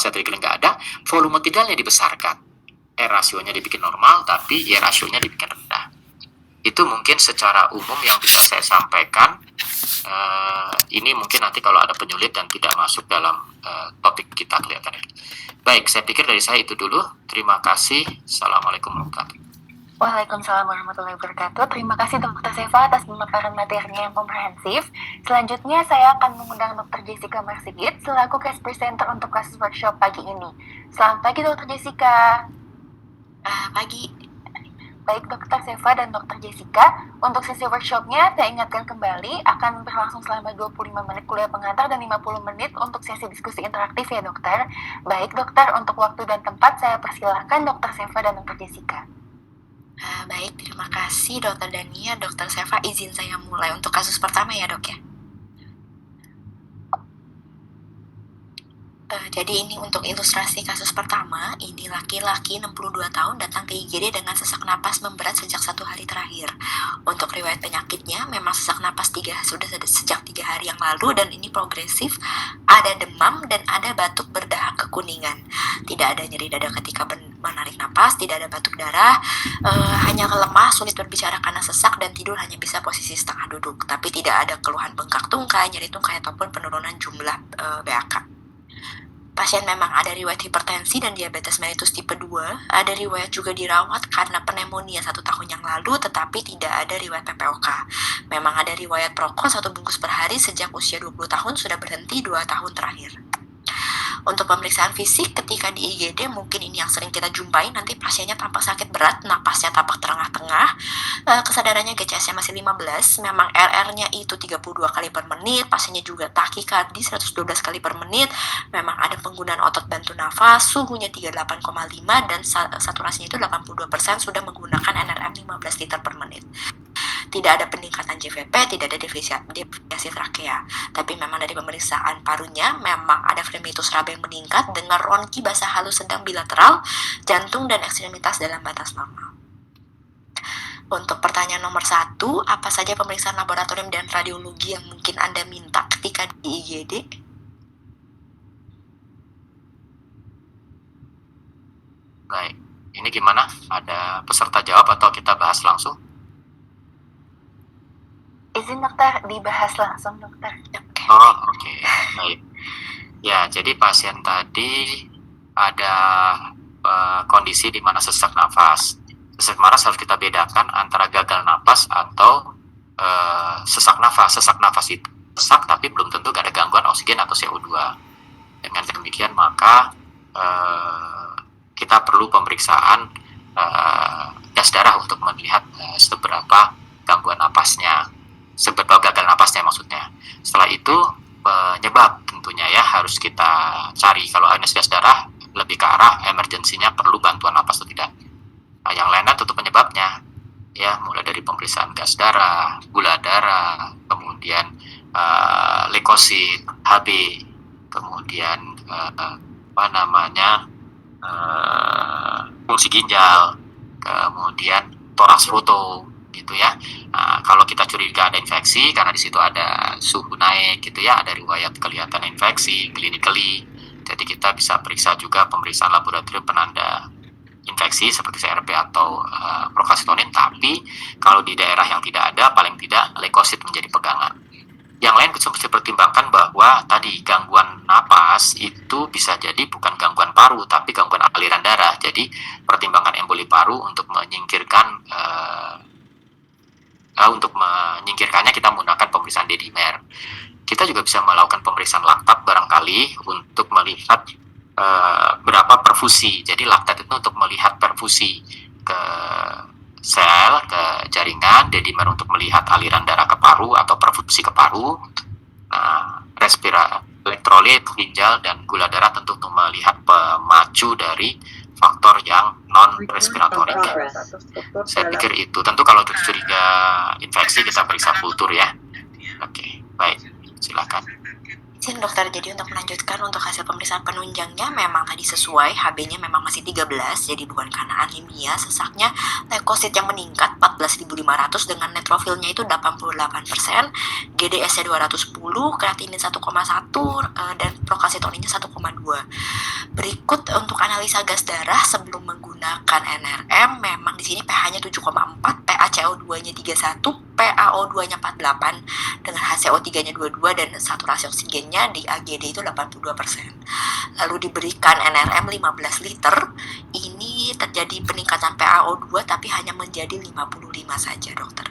tetracycline nggak ada, volume tidalnya dibesarkan. R-rasionya dibikin normal, tapi Y-rasionya dibikin rendah. Itu mungkin secara umum yang bisa saya sampaikan. Ini mungkin nanti kalau ada penyulit dan tidak masuk dalam topik kita kelihatannya. Baik, saya pikir dari saya itu dulu. Terima kasih. Assalamualaikum warahmatullahi wabarakatuh. Waalaikumsalam warahmatullahi wabarakatuh. Terima kasih Dr. Seva atas pemaparan materinya yang komprehensif. Selanjutnya saya akan mengundang Dr. Jessica Marsigit selaku case presenter untuk kasus workshop pagi ini. Selamat pagi Dr. Jessica. Pagi. Baik Dr. Seva dan Dr. Jessica, untuk sesi workshopnya saya ingatkan kembali akan berlangsung selama 25 menit kuliah pengantar dan 50 menit untuk sesi diskusi interaktif ya dokter. Baik dokter, untuk waktu dan tempat saya persilahkan Dr. Seva dan Dr. Jessica. Baik, terima kasih Dr. Dania. Dr. Seva, izin saya mulai untuk kasus pertama ya dok ya. Jadi ini untuk ilustrasi kasus pertama, ini laki-laki 62 tahun datang ke IGD dengan sesak napas memberat sejak 1 hari terakhir. Untuk riwayat penyakitnya, memang sesak napas sudah sejak 3 hari yang lalu dan ini progresif, ada demam dan ada batuk berdahak kekuningan. Tidak ada nyeri dada ketika menarik napas, tidak ada batuk darah, hanya lemah, sulit berbicara karena sesak dan tidur hanya bisa posisi setengah duduk. Tapi tidak ada keluhan bengkak tungkai, nyeri tungkai ataupun penurunan jumlah BAK. Pasien memang ada riwayat hipertensi dan diabetes mellitus tipe 2, ada riwayat juga dirawat karena pneumonia 1 tahun yang lalu, tetapi tidak ada riwayat PPOK. Memang ada riwayat perokok 1 bungkus per hari sejak usia 20 tahun, sudah berhenti 2 tahun terakhir. Untuk pemeriksaan fisik ketika di IGD, mungkin ini yang sering kita jumpai, nanti pasiennya tampak sakit berat, napasnya tampak tengah-tengah, kesadarannya GCS-nya masih 15, memang RR-nya itu 32 kali per menit, pasiennya juga takikardi 112 kali per menit, memang ada penggunaan otot bantu nafas, suhunya 38,5 dan saturasinya itu 82%, sudah menggunakan NRM 15 liter per menit. Tidak ada peningkatan JVP, tidak ada deviasi trakea. Tapi memang dari pemeriksaan parunya memang ada fremitus raba yang meningkat dengan ronki basah halus sedang bilateral, jantung dan ekstremitas dalam batas normal. Untuk pertanyaan nomor 1, apa saja pemeriksaan laboratorium dan radiologi yang mungkin Anda minta ketika di IGD? Baik, ini gimana? Ada peserta jawab atau kita bahas langsung? Izin dokter, dibahas langsung dokter. Oh, oke. Baik. Ya, jadi pasien tadi ada kondisi di mana sesak nafas. Sesak nafas harus kita bedakan antara gagal napas atau sesak nafas. Sesak nafas itu sesak tapi belum tentu ada gangguan oksigen atau CO2. Dengan demikian maka kita perlu pemeriksaan gas darah untuk melihat seberapa gangguan napasnya. Seberapa gagal napasnya maksudnya. Setelah itu penyebab tentunya ya harus kita cari. Kalau hanya gas darah lebih ke arah emergensinya perlu bantuan napas atau tidak. Nah, yang lainnya tentu penyebabnya ya, mulai dari pemeriksaan gas darah, gula darah, kemudian leukosit, HB, kemudian fungsi ginjal, kemudian torax foto gitu ya. Nah, kalau kita curiga ada infeksi karena di situ ada suhu naik gitu ya, ada riwayat kelihatan infeksi clinically, jadi kita bisa periksa juga pemeriksaan laboratorium penanda infeksi seperti CRP atau procalcitonin. Tapi kalau di daerah yang tidak ada, paling tidak leukosit menjadi pegangan. Yang lain bisa dipertimbangkan bahwa tadi gangguan napas itu bisa jadi bukan gangguan paru tapi gangguan aliran darah. Jadi pertimbangan emboli paru untuk menyingkirkannya kita menggunakan pemeriksaan dedimer. Kita juga bisa melakukan pemeriksaan laktat barangkali untuk melihat berapa perfusi. Jadi laktat itu untuk melihat perfusi ke sel, ke jaringan, dedimer untuk melihat aliran darah ke paru atau perfusi ke paru. Nah, elektrolit, ginjal, dan gula darah tentu untuk melihat pemacu dari faktor yang non-respiratory. Saya pikir itu. Tentu kalau curiga infeksi kita periksa kultur ya. Oke, baik. Silakan. Izin dokter, jadi untuk melanjutkan untuk hasil pemeriksaan penunjangnya memang tadi sesuai, HB-nya memang masih 13, jadi bukan karena anemia, sesaknya leukosit yang meningkat 14.500 dengan neutrofilnya itu 88%, GDS-nya 210, kreatinin 1,1 dan procalcitoninnya 1,2. Berikut untuk analisa gas darah sebelum menggunakan NRM, memang di sini pH-nya 7,4, PaCO2-nya 31, PaO2-nya 48, dengan HCO3-nya 22 dan saturasi oksigennya di AGD itu 82%. Lalu diberikan NRM 15 liter, ini terjadi peningkatan PaO2 tapi hanya menjadi 55 saja, dokter.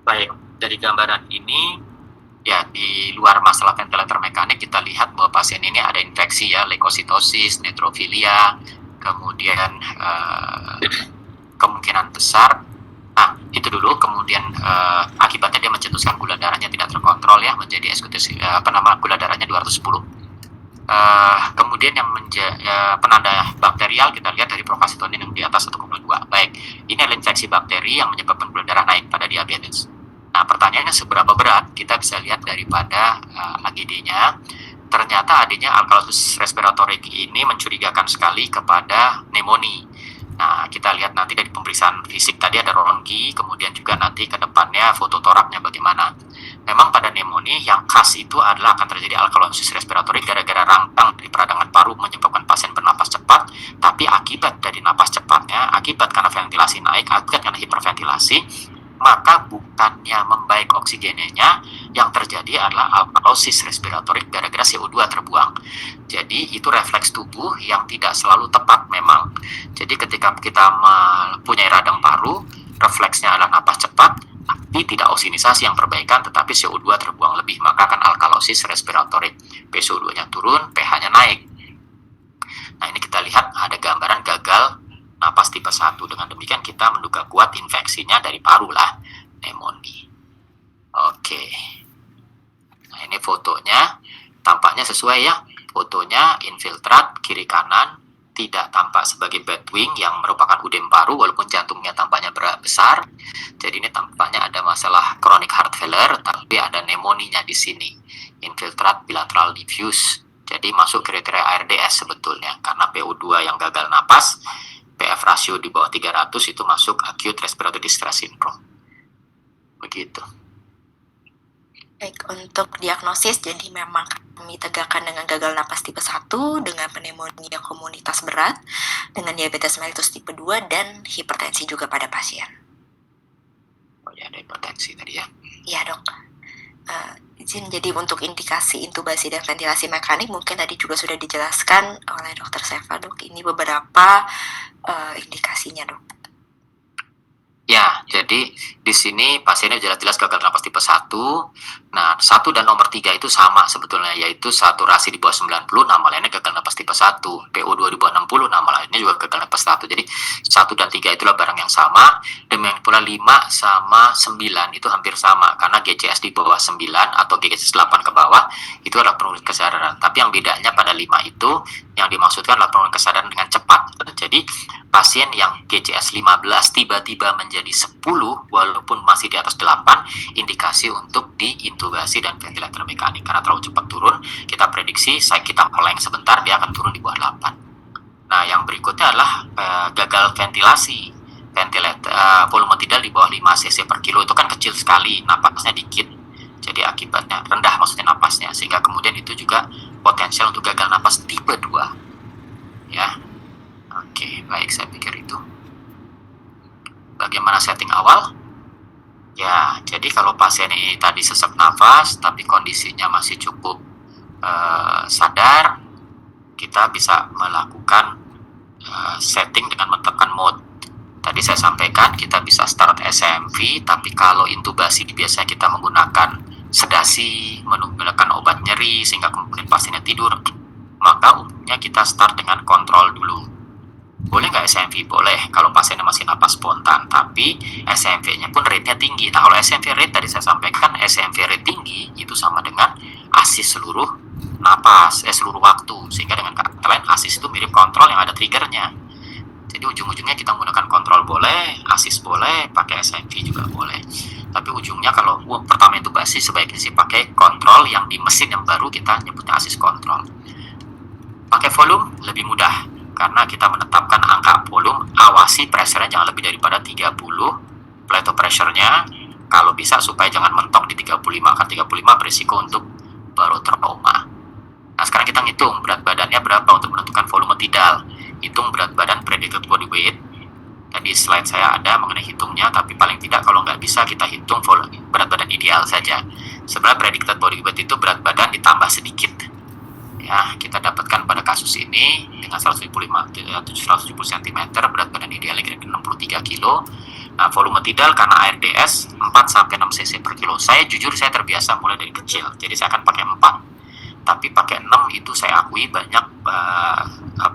Baik, dari gambaran ini ya di luar masalah ventilator mekanik kita lihat bahwa pasien ini ada infeksi ya, leukositosis, neutrofilia, kemudian kemungkinan besar. Nah, itu dulu. Kemudian akibatnya dia mencetuskan gula darahnya tidak terkontrol ya, menjadi gula darahnya 210. Kemudian yang penanda bakterial kita lihat dari prokasitonin yang di atas 1,2. Baik, ini adalah infeksi bakteri yang menyebabkan gula darah naik pada diabetes. Nah, pertanyaannya seberapa berat? Kita bisa lihat daripada AGD-nya. Ternyata adanya alkalosis respiratorik ini mencurigakan sekali kepada pneumonia. Nah, kita lihat nanti dari pemeriksaan fisik tadi ada ronggi, kemudian juga nanti ke depannya foto toraknya bagaimana. Memang pada pneumonia yang khas itu adalah akan terjadi alkalosis respiratorik gara-gara rangkang dari peradangan paru menyebabkan pasien bernapas cepat, tapi akibat dari napas cepatnya, akibat karena ventilasi naik, akibat karena hiperventilasi, maka bukannya membaik oksigennya, yang terjadi adalah alkalosis respiratorik gara-gara CO2 terbuang. Jadi itu refleks tubuh yang tidak selalu tepat memang. Jadi ketika kita mempunyai radang paru, refleksnya adalah napas cepat, tapi tidak osinisasi yang perbaikan, tetapi CO2 terbuang lebih, maka akan alkalosis respiratorik. PCO2-nya turun, pH-nya naik. Nah, ini kita lihat ada gambaran gagal napas tipe 1. Dengan demikian kita menduga kuat infeksinya dari paru lah, pneumonia. Oke. Nah, ini fotonya. Tampaknya sesuai ya. Fotonya infiltrat kiri kanan, tidak tampak sebagai bedwing yang merupakan udem paru walaupun jantungnya tampaknya besar. Jadi ini tampaknya ada masalah chronic heart failure, tapi ada pneumonia di sini. Infiltrat bilateral diffuse. Jadi masuk kriteria ARDS sebetulnya karena PO2 yang gagal napas, PF rasio di bawah 300 itu masuk acute respiratory distress syndrome. Begitu. Baik, untuk diagnosis jadi memang kami tegakkan dengan gagal napas tipe 1, dengan pneumonia komunitas berat, dengan diabetes mellitus tipe 2, dan hipertensi juga pada pasien. Oh ya, ada hipertensi tadi ya. Iya dok. Jadi untuk indikasi intubasi dan ventilasi mekanik mungkin tadi juga sudah dijelaskan oleh dokter Seva dok. Ini beberapa indikasinya dok. Ya, jadi di sini pasiennya jelas-jelas gagal napas tipe 1. Nah, 1 dan nomor 3 itu sama sebetulnya, yaitu saturasi di bawah 90, nama lainnya gagal napas tipe 1. PO2 di bawah 60, nama lainnya juga gagal napas 1. Jadi 1 dan 3 itulah barang yang sama. Demikian pula 5 sama 9 itu hampir sama, karena GCS di bawah 9 atau GCS 8 ke bawah itu adalah penurunan kesadaran. Tapi yang bedanya pada 5 itu, yang dimaksudkan adalah penurunan kesadaran dengan cepat. Jadi pasien yang GCS 15 tiba-tiba menjadi 10 walaupun masih di atas 8, indikasi untuk diintubasi dan ventilator mekanik. Karena terlalu cepat turun, kita prediksi kita meleng sebentar dia akan turun di bawah 8. Nah, yang berikutnya adalah gagal ventilasi. Volume tidal di bawah 5 cc per kilo itu kan kecil sekali, napasnya dikit. Jadi akibatnya rendah maksudnya napasnya, sehingga kemudian itu juga potensial untuk gagal napas tipe 2. Ya. Oke, baik, saya pikir itu. Bagaimana setting awal? Ya, jadi kalau pasien ini tadi sesak nafas, tapi kondisinya masih cukup sadar, kita bisa melakukan setting dengan menekan mode. Tadi saya sampaikan kita bisa start SMV, tapi kalau intubasi biasanya kita menggunakan sedasi, menggunakan obat nyeri sehingga kemudian pasiennya tidur. Maka umumnya kita start dengan kontrol dulu. Boleh nggak SMV? Boleh kalau pasiennya masih napas spontan, tapi SMV-nya pun rate-nya tinggi. Nah, kalau SMV rate tadi saya sampaikan, SMV rate tinggi itu sama dengan asis seluruh napas, seluruh waktu. Sehingga dengan kata lain, asis itu mirip kontrol yang ada triggernya. Jadi ujung-ujungnya kita menggunakan kontrol boleh, asis boleh, pakai SMV juga boleh. Tapi ujungnya kalau pertama intubasi sebaiknya sih pakai kontrol yang di mesin yang baru kita nyebutnya asis kontrol. Pakai volume lebih mudah karena kita menetapkan angka volume, awasi pressure-nya jangan lebih daripada 30, plateau pressure-nya kalau bisa supaya jangan mentok di 35, karena 35 berisiko untuk barotrauma. Nah, sekarang kita ngitung berat badannya berapa untuk menentukan volume tidal. Hitung berat badan predicted body weight. Tadi slide saya ada mengenai hitungnya, tapi paling tidak kalau nggak bisa kita hitung berat badan ideal saja. Sebenarnya predicted body weight itu berat badan ditambah sedikit. Ya, kita dapatkan pada kasus ini dengan 175 170 cm, berat badan idealnya kira-kira 63 kg. Nah, volume tidal karena ARDS 4-6 cc per kilo. Saya terbiasa mulai dari kecil, jadi saya akan pakai 4. Tapi pakai 6 itu saya akui banyak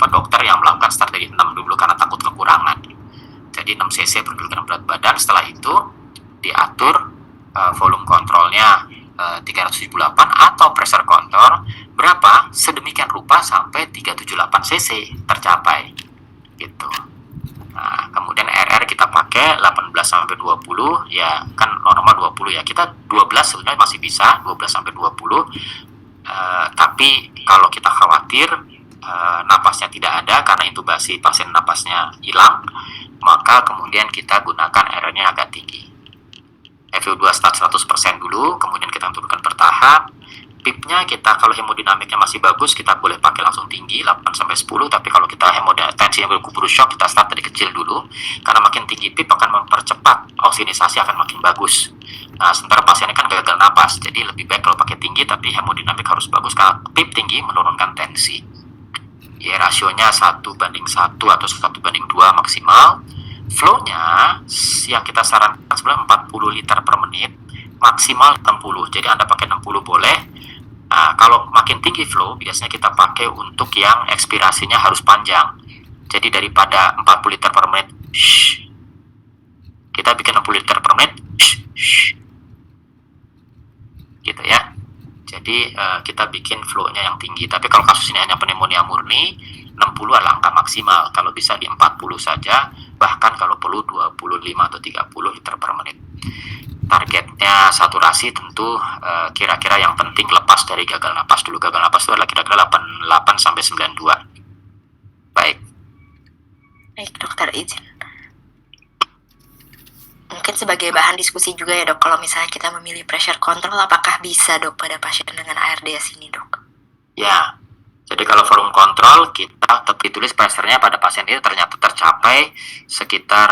dokter yang melakukan start dari 6 dulu karena takut kekurangan. Jadi 6 cc per kilogram berat badan. Setelah itu diatur volume kontrolnya 378 atau pressure control berapa sedemikian rupa sampai 378 cc tercapai gitu. Nah, kemudian RR kita pakai 18 sampai 20, ya kan normal 20 ya. Kita 12 sebenarnya masih bisa, 12 sampai 20. Tapi kalau kita khawatir napasnya tidak ada karena intubasi pasien napasnya hilang, maka kemudian kita gunakan RR-nya agak tinggi. FiO2 start 100% dulu, kemudian kita turunkan bertahap. PIP-nya kita kalau hemodinamiknya masih bagus, kita boleh pakai langsung tinggi 8 sampai 10, tapi kalau kita tensi yang berkubur shock, kita start dari kecil dulu. Karena makin tinggi PIP akan mempercepat osinisasi, akan makin bagus. Nah, sementara pasiennya kan gagal napas, jadi lebih baik kalau pakai tinggi, tapi hemodinamik harus bagus karena PIP tinggi menurunkan tensi. Ya, rasionya 1:1 atau 1:2 maksimal. Flow-nya yang kita sarankan sebenarnya 40 liter per menit, maksimal 60. Jadi Anda pakai 60 boleh. Nah, kalau makin tinggi flow, biasanya kita pakai untuk yang ekspirasinya harus panjang. Jadi daripada 40 liter per menit, kita bikin 60 liter per menit, gitu ya. Jadi kita bikin flow-nya yang tinggi. Tapi kalau kasus ini hanya pneumonia murni, 60 adalah angka maksimal. Kalau bisa di 40 saja, bahkan kalau perlu 25 atau 30 liter per menit. Targetnya saturasi tentu kira-kira yang penting lepas dari gagal napas dulu. Gagal napas itu adalah kira-kira 88 sampai 92. Baik. Baik, dokter izin. Mungkin sebagai bahan diskusi juga ya dok, kalau misalnya kita memilih pressure control, apakah bisa dok pada pasien dengan ARDS ini dok? Ya, jadi kalau volume control kita tetap ditulis pressure-nya pada pasien itu ternyata tercapai sekitar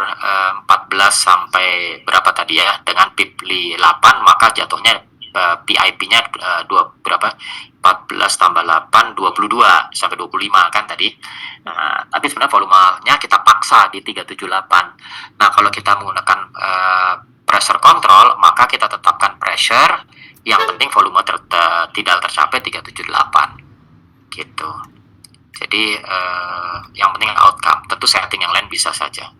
14 sampai berapa tadi ya, dengan PIP 8 maka jatuhnya PIP-nya 14 tambah 8 22 sampai 25 kan tadi. Nah, tapi sebenarnya volumenya kita paksa di 378. Nah, kalau kita menggunakan pressure control, maka kita tetapkan pressure, yang penting volume tidak tercapai 378 gitu. Jadi yang penting outcome. Tentu setting yang lain bisa saja.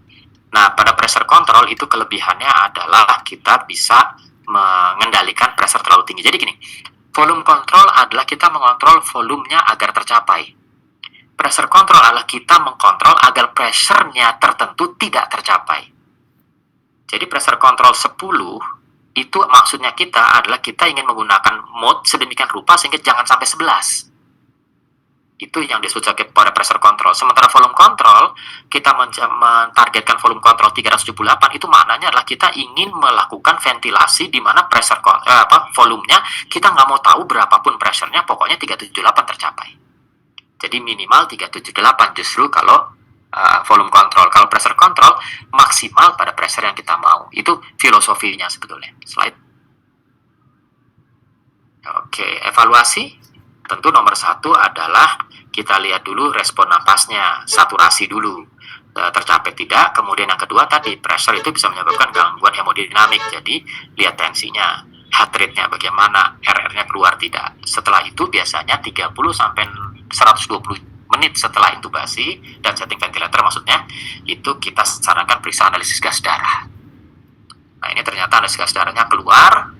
Nah, pada pressure control itu kelebihannya adalah kita bisa mengendalikan pressure terlalu tinggi. Jadi gini, volume control adalah kita mengontrol volumenya agar tercapai. Pressure control adalah kita mengkontrol agar pressure-nya tertentu tidak tercapai. Jadi pressure control 10 itu maksudnya kita adalah kita ingin menggunakan mode sedemikian rupa sehingga jangan sampai 11. Itu yang disebut sebagai pada pressure control. Sementara volume control, kita mentargetkan volume control 378, itu maknanya adalah kita ingin melakukan ventilasi di mana pressure volumenya kita nggak mau tahu berapapun pressure-nya, pokoknya 378 tercapai. Jadi minimal 378 justru kalau volume control. Kalau pressure control, maksimal pada pressure yang kita mau. Itu filosofinya sebetulnya. Slide. Oke, evaluasi. Tentu nomor 1 adalah kita lihat dulu respon napasnya, saturasi dulu, tercapai tidak. Kemudian yang kedua tadi, pressure itu bisa menyebabkan gangguan hemodinamik. Jadi lihat tensinya, heart rate-nya bagaimana, RR-nya keluar tidak. Setelah itu biasanya 30 sampai 120 menit setelah intubasi dan setting ventilator maksudnya, itu kita sarankan periksa analisis gas darah. Nah, ini ternyata analisis gas darahnya keluar,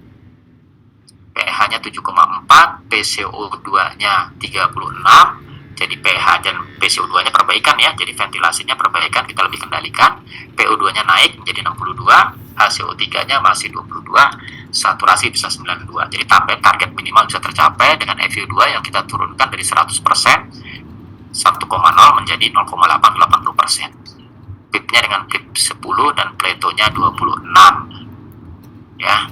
pH-nya 7,4, PCO2-nya 36, jadi pH dan PCO2-nya perbaikan ya, jadi ventilasinya perbaikan, kita lebih kendalikan, PO2-nya naik menjadi 62, HCO3-nya masih 22, saturasi bisa 92, jadi target minimal bisa tercapai dengan FiO2 yang kita turunkan dari 100%, 1,0 menjadi 0,880%. PIP-nya dengan PIP 10 dan Plato-nya 26. Ya.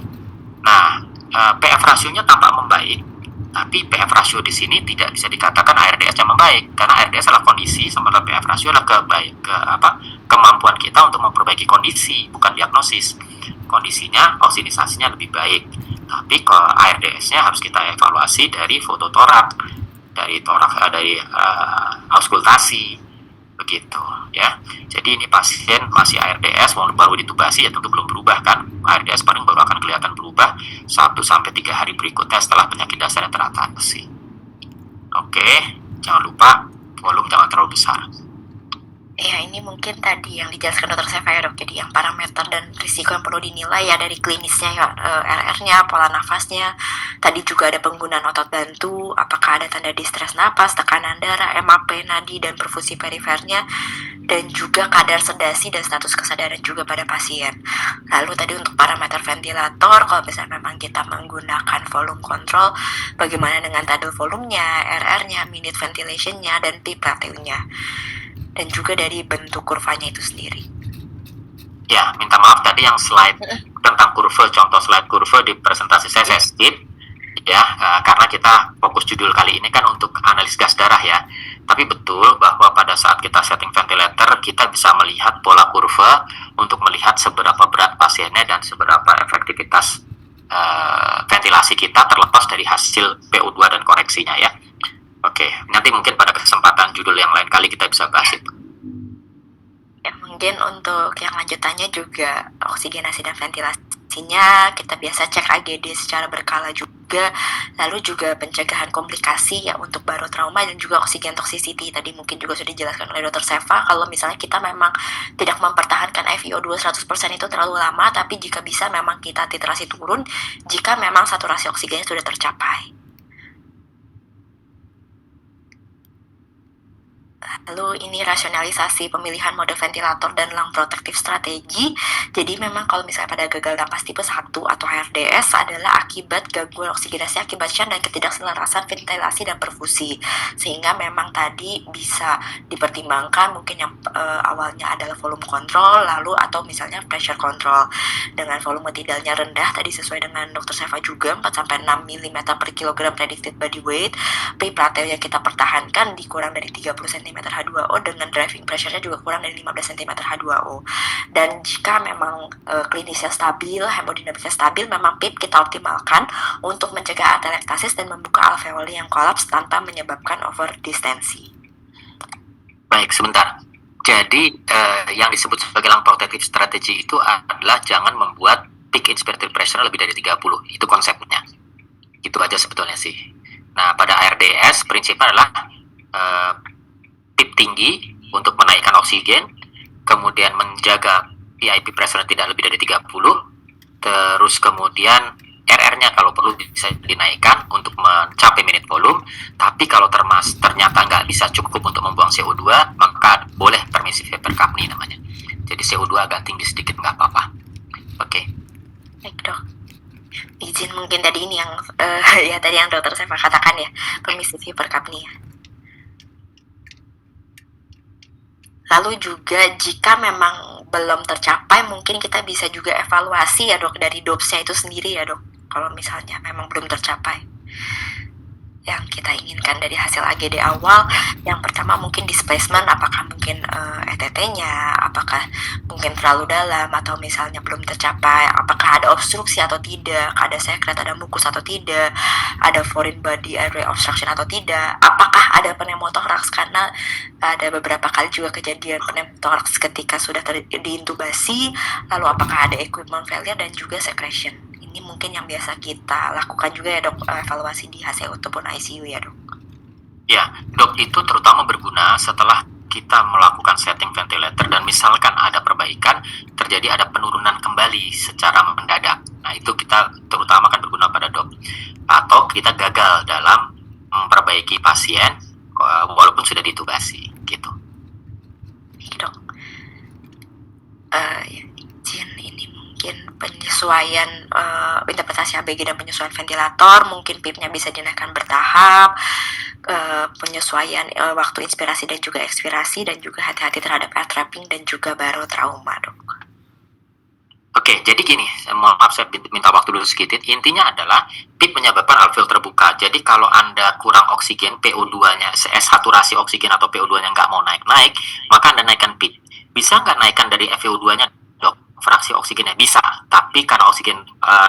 Nah, PF rasionya tampak membaik Tapi PF ratio di sini tidak bisa dikatakan ARDS yang membaik, karena ARDS adalah kondisi, sementara PF ratio adalah kemampuan kita untuk memperbaiki kondisi, bukan diagnosis. Kondisinya, oksinisasinya lebih baik. Tapi kalau ARDS-nya harus kita evaluasi dari foto torak, dari auskultasi, begitu ya. Jadi ini pasien masih ARDS, walaupun baru ditubasi ya tentu belum berubah kan. ARDS paling baru akan kelihatan berubah 1-3 hari berikutnya setelah penyakit dasarnya teratasi. Oke, jangan lupa volume jangan terlalu besar. Ya, ini mungkin tadi yang dijelaskan Dr. Seva ya dok, jadi yang parameter dan risiko yang perlu dinilai ya dari klinisnya ya, RR-nya, pola nafasnya, tadi juga ada penggunaan otot bantu, apakah ada tanda distres napas, tekanan darah, MAP, nadi, dan perfusi perifernya, dan juga kadar sedasi dan status kesadaran juga pada pasien. Lalu tadi untuk parameter ventilator, kalau misalnya memang kita menggunakan volume control, bagaimana dengan tidal volumenya, RR-nya, minute ventilation-nya, dan PIP ratio-nya. Dan juga dari bentuk kurvanya itu sendiri. Ya, minta maaf tadi yang slide tentang kurva, contoh slide kurva di presentasi saya skip ya, karena kita fokus judul kali ini kan untuk analis gas darah ya. Tapi betul bahwa pada saat kita setting ventilator, kita bisa melihat pola kurva untuk melihat seberapa berat pasiennya dan seberapa efektivitas ventilasi kita terlepas dari hasil PO2 dan koreksinya ya. Oke, nanti mungkin pada kesempatan judul yang lain kali kita bisa bahas itu. Ya, mungkin untuk yang lanjutannya juga oksigenasi dan ventilasinya kita biasa cek AGD secara berkala juga, lalu juga pencegahan komplikasi ya untuk baru trauma dan juga oksigen toxicity. Tadi mungkin juga sudah dijelaskan oleh Dr. Seva kalau misalnya kita memang tidak mempertahankan FiO2 100% itu terlalu lama, tapi jika bisa memang kita titrasi turun jika memang saturasi oksigennya sudah tercapai. Lalu ini rasionalisasi pemilihan mode ventilator dan lung protective strategi. Jadi memang kalau misalnya pada gagal napas tipe 1 atau HRDS adalah akibat gangguan oksigenasi akibat shunt dan ketidakselarasan ventilasi dan perfusi. Sehingga memang tadi bisa dipertimbangkan mungkin yang awalnya adalah volume control lalu atau misalnya pressure control. Dengan volume tidalnya rendah tadi sesuai dengan Dr. Seva juga 4-6 mm per kilogram predicted body weight. PIP ratio yang kita pertahankan dikurang dari 30 cm H2O dengan driving pressure-nya juga kurang dari 15 cm H2O. Dan jika memang klinisnya stabil, hemodinamiknya stabil, memang PIP kita optimalkan untuk mencegah atelektasis dan membuka alveoli yang kolaps tanpa menyebabkan overdistensi. Baik, sebentar. Jadi yang disebut sebagai lung protective strategy itu adalah jangan membuat peak inspiratory pressure lebih dari 30. Itu konsepnya. Itu aja sebetulnya sih. Nah, pada ARDS prinsipnya adalah PIP tinggi untuk menaikkan oksigen, kemudian menjaga PIP pressure tidak lebih dari 30, terus kemudian RR-nya kalau perlu bisa dinaikkan untuk mencapai minute volume, tapi kalau ternyata nggak bisa cukup untuk membuang CO2, maka boleh permissive hypercapnia namanya. Jadi CO2 agak tinggi sedikit nggak apa-apa. Oke. Baik dok. Izin mungkin tadi ini yang ya tadi yang dokter Seva katakan ya, permissive hypercapnia. Lalu juga jika memang belum tercapai, mungkin kita bisa juga evaluasi ya dok dari dopesnya itu sendiri ya dok. Kalau misalnya memang belum tercapai yang kita inginkan dari hasil AGD awal, yang pertama mungkin displacement, apakah mungkin ETT-nya, apakah mungkin terlalu dalam atau misalnya belum tercapai, apakah ada obstruksi atau tidak, ada sekret, ada mukus atau tidak, ada foreign body airway obstruction atau tidak, apakah ada pneumothorax, karena ada beberapa kali juga kejadian pneumothorax ketika sudah diintubasi, lalu apakah ada equipment failure dan juga secretion. Ini mungkin yang biasa kita lakukan juga ya dok, evaluasi di HCU ataupun ICU ya dok. Ya, dok, itu terutama berguna setelah kita melakukan setting ventilator dan misalkan ada perbaikan, terjadi ada penurunan kembali secara mendadak. Nah, itu kita terutama akan berguna pada dok. Atau kita gagal dalam memperbaiki pasien walaupun sudah ditubasi, gitu. Dok, izin ini mungkin penyesuaian interpretasi ABG dan penyesuaian ventilator, mungkin PIP-nya bisa dinaikkan bertahap, penyesuaian waktu inspirasi dan juga ekspirasi, dan juga hati-hati terhadap air trapping dan juga baru trauma dok. Oke, jadi gini, maaf saya minta waktu dulu sedikit. Intinya adalah PIP menyebabkan alveol terbuka. Jadi kalau Anda kurang oksigen, PO2-nya, saturasi oksigen atau PO2-nya nggak mau naik-naik, maka Anda naikkan PIP. Bisa nggak naikkan dari FeO2-nya, dok? Fraksi oksigennya bisa, tapi karena oksigen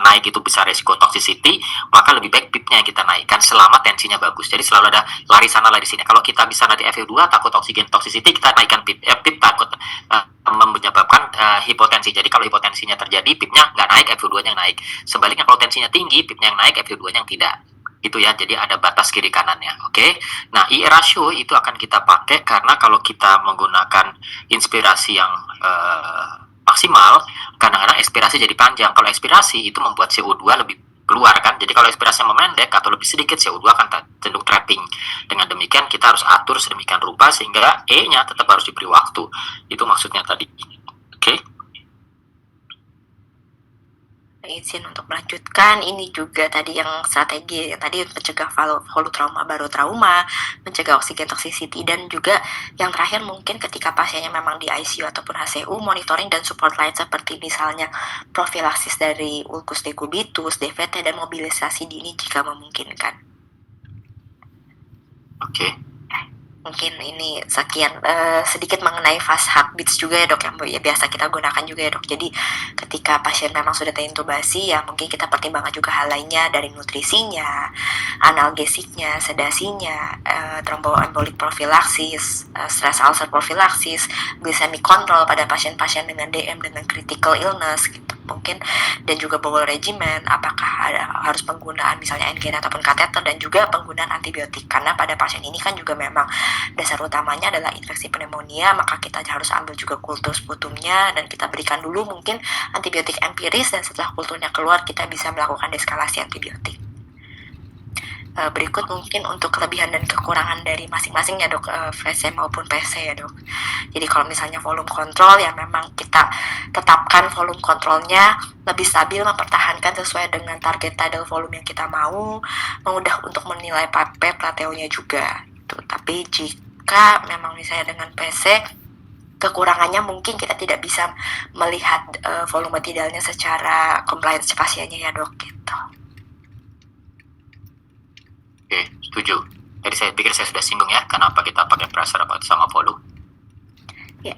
naik itu bisa resiko toxicity, maka lebih baik PIP-nya yang kita naikkan selama tensinya bagus. Jadi selalu ada lari sana lari sini. Kalau kita bisa nanti FeO2 takut oksigen toxicity, kita naikkan PIP. PIP takut menyebabkan hipotensi. Jadi kalau hipotensinya terjadi, PIP-nya nggak naik, FeO2-nya yang naik. Sebaliknya kalau tensinya tinggi, PIP-nya yang naik, FeO2-nya yang tidak. Itu ya, jadi ada batas kiri kanannya. Oke. Nah, IE ratio itu akan kita pakai karena kalau kita menggunakan inspirasi yang maksimal, kadang-kadang ekspirasi jadi panjang. Kalau ekspirasi itu membuat CO2 lebih keluar kan. Jadi kalau ekspirasi memendek atau lebih sedikit, CO2 akan cenderung trapping. Dengan demikian kita harus atur sedemikian rupa sehingga E-nya tetap harus diberi waktu. Itu maksudnya tadi. Oke. Izin untuk melanjutkan, ini juga tadi yang strategi yang tadi mencegah volutrauma baru trauma, mencegah oksigen toxicity, dan juga yang terakhir mungkin ketika pasiennya memang di ICU ataupun HCU, monitoring dan support lain seperti misalnya profilaksis dari ulcus decubitus, DVT, dan mobilisasi dini jika memungkinkan. Oke. Mungkin ini sekian sedikit mengenai fast heartbeats juga ya dok, yang biasa kita gunakan juga ya dok. Jadi ketika pasien memang sudah terintubasi ya mungkin kita pertimbangkan juga hal lainnya dari nutrisinya, analgesiknya, sedasinya, thromboembolic prophylaxis, stress ulcer prophylaxis, glycemic control pada pasien-pasien dengan DM dengan critical illness gitu mungkin, dan juga bowel regimen, apakah harus penggunaan misalnya NGN ataupun kateter, dan juga penggunaan antibiotik karena pada pasien ini kan juga memang dasar utamanya adalah infeksi pneumonia, maka kita harus ambil juga kultur sputumnya dan kita berikan dulu mungkin antibiotik empiris, dan setelah kulturnya keluar kita bisa melakukan deskalasi antibiotik. Berikut mungkin untuk kelebihan dan kekurangan dari masing-masing ya dok, VC maupun PC ya dok. Jadi kalau misalnya volume control ya memang kita tetapkan volume kontrolnya lebih stabil, mempertahankan sesuai dengan target tidal volume yang kita mau, mudah untuk menilai plateaunya juga gitu. Tapi jika memang misalnya dengan PC, kekurangannya mungkin kita tidak bisa melihat volume tidalnya secara compliance pasiennya ya dok gitu. Oke, setuju. Jadi saya pikir saya sudah singgung ya, kenapa kita pakai pressure sama volume. Ya,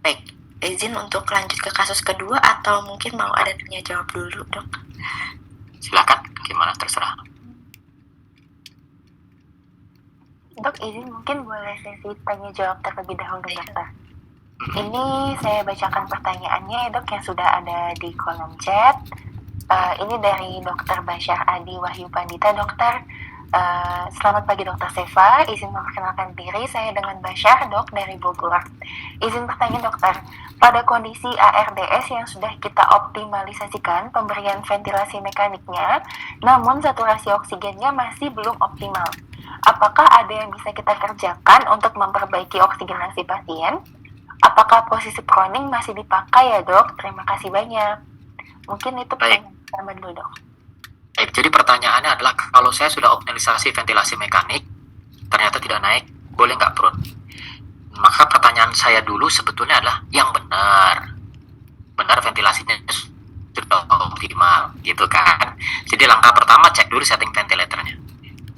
baik. Izin untuk lanjut ke kasus kedua atau mungkin mau ada tanya jawab dulu dok? Silakan, gimana terserah. Dok, izin mungkin boleh sesi tanya jawab terlebih dahulu dokter. Ini saya bacakan pertanyaannya ya dok yang sudah ada di kolom chat. Ini dari Dr. Basyar Adi Wahyu Pandita. Dokter, selamat pagi Dr. Seva, izin memperkenalkan diri, saya dengan Basyar dok dari Bogor. Izin bertanya dokter, pada kondisi ARDS yang sudah kita optimalisasikan pemberian ventilasi mekaniknya, namun saturasi oksigennya masih belum optimal. Apakah ada yang bisa kita kerjakan untuk memperbaiki oksigenasi pasien? Apakah posisi proning masih dipakai ya dok? Terima kasih banyak. Mungkin itu pertanyaan pertama dulu dok. Baik, jadi pertanyaannya adalah kalau saya sudah optimalisasi ventilasi mekanik, ternyata tidak naik, boleh nggak prone? Maka pertanyaan saya dulu sebetulnya adalah yang benar ventilasinya sudah optimal, gitu kan? Jadi langkah pertama cek dulu setting ventilatornya.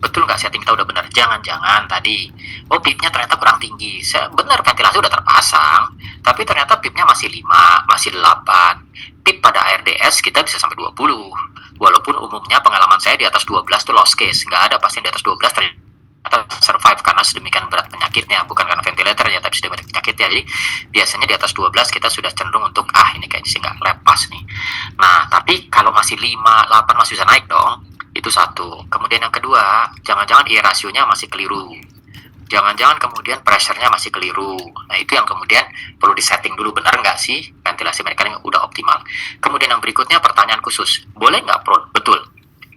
Betul nggak setting kita udah benar? Jangan-jangan tadi, PIP-nya ternyata kurang tinggi. Benar ventilasi udah terpasang, tapi ternyata PIP-nya masih 5, masih 8. PIP pada ARDS kita bisa sampai 20. Walaupun umumnya pengalaman saya di atas 12 tuh lost case. Nggak ada pasien di atas 12 ternyata survive karena sedemikian berat penyakitnya. Bukan karena ventilator ya, tapi sedemikian penyakitnya. Jadi biasanya di atas 12 kita sudah cenderung untuk, ini kayaknya sih nggak lepas nih. Nah, tapi kalau masih 5, 8 masih bisa naik dong. Itu satu. Kemudian yang kedua, jangan-jangan IE rasionya masih keliru. Jangan-jangan kemudian pressure-nya masih keliru. Nah, itu yang kemudian perlu disetting dulu, benar nggak sih ventilasi mereka ini udah optimal. Kemudian yang berikutnya pertanyaan khusus, boleh nggak prone? Betul.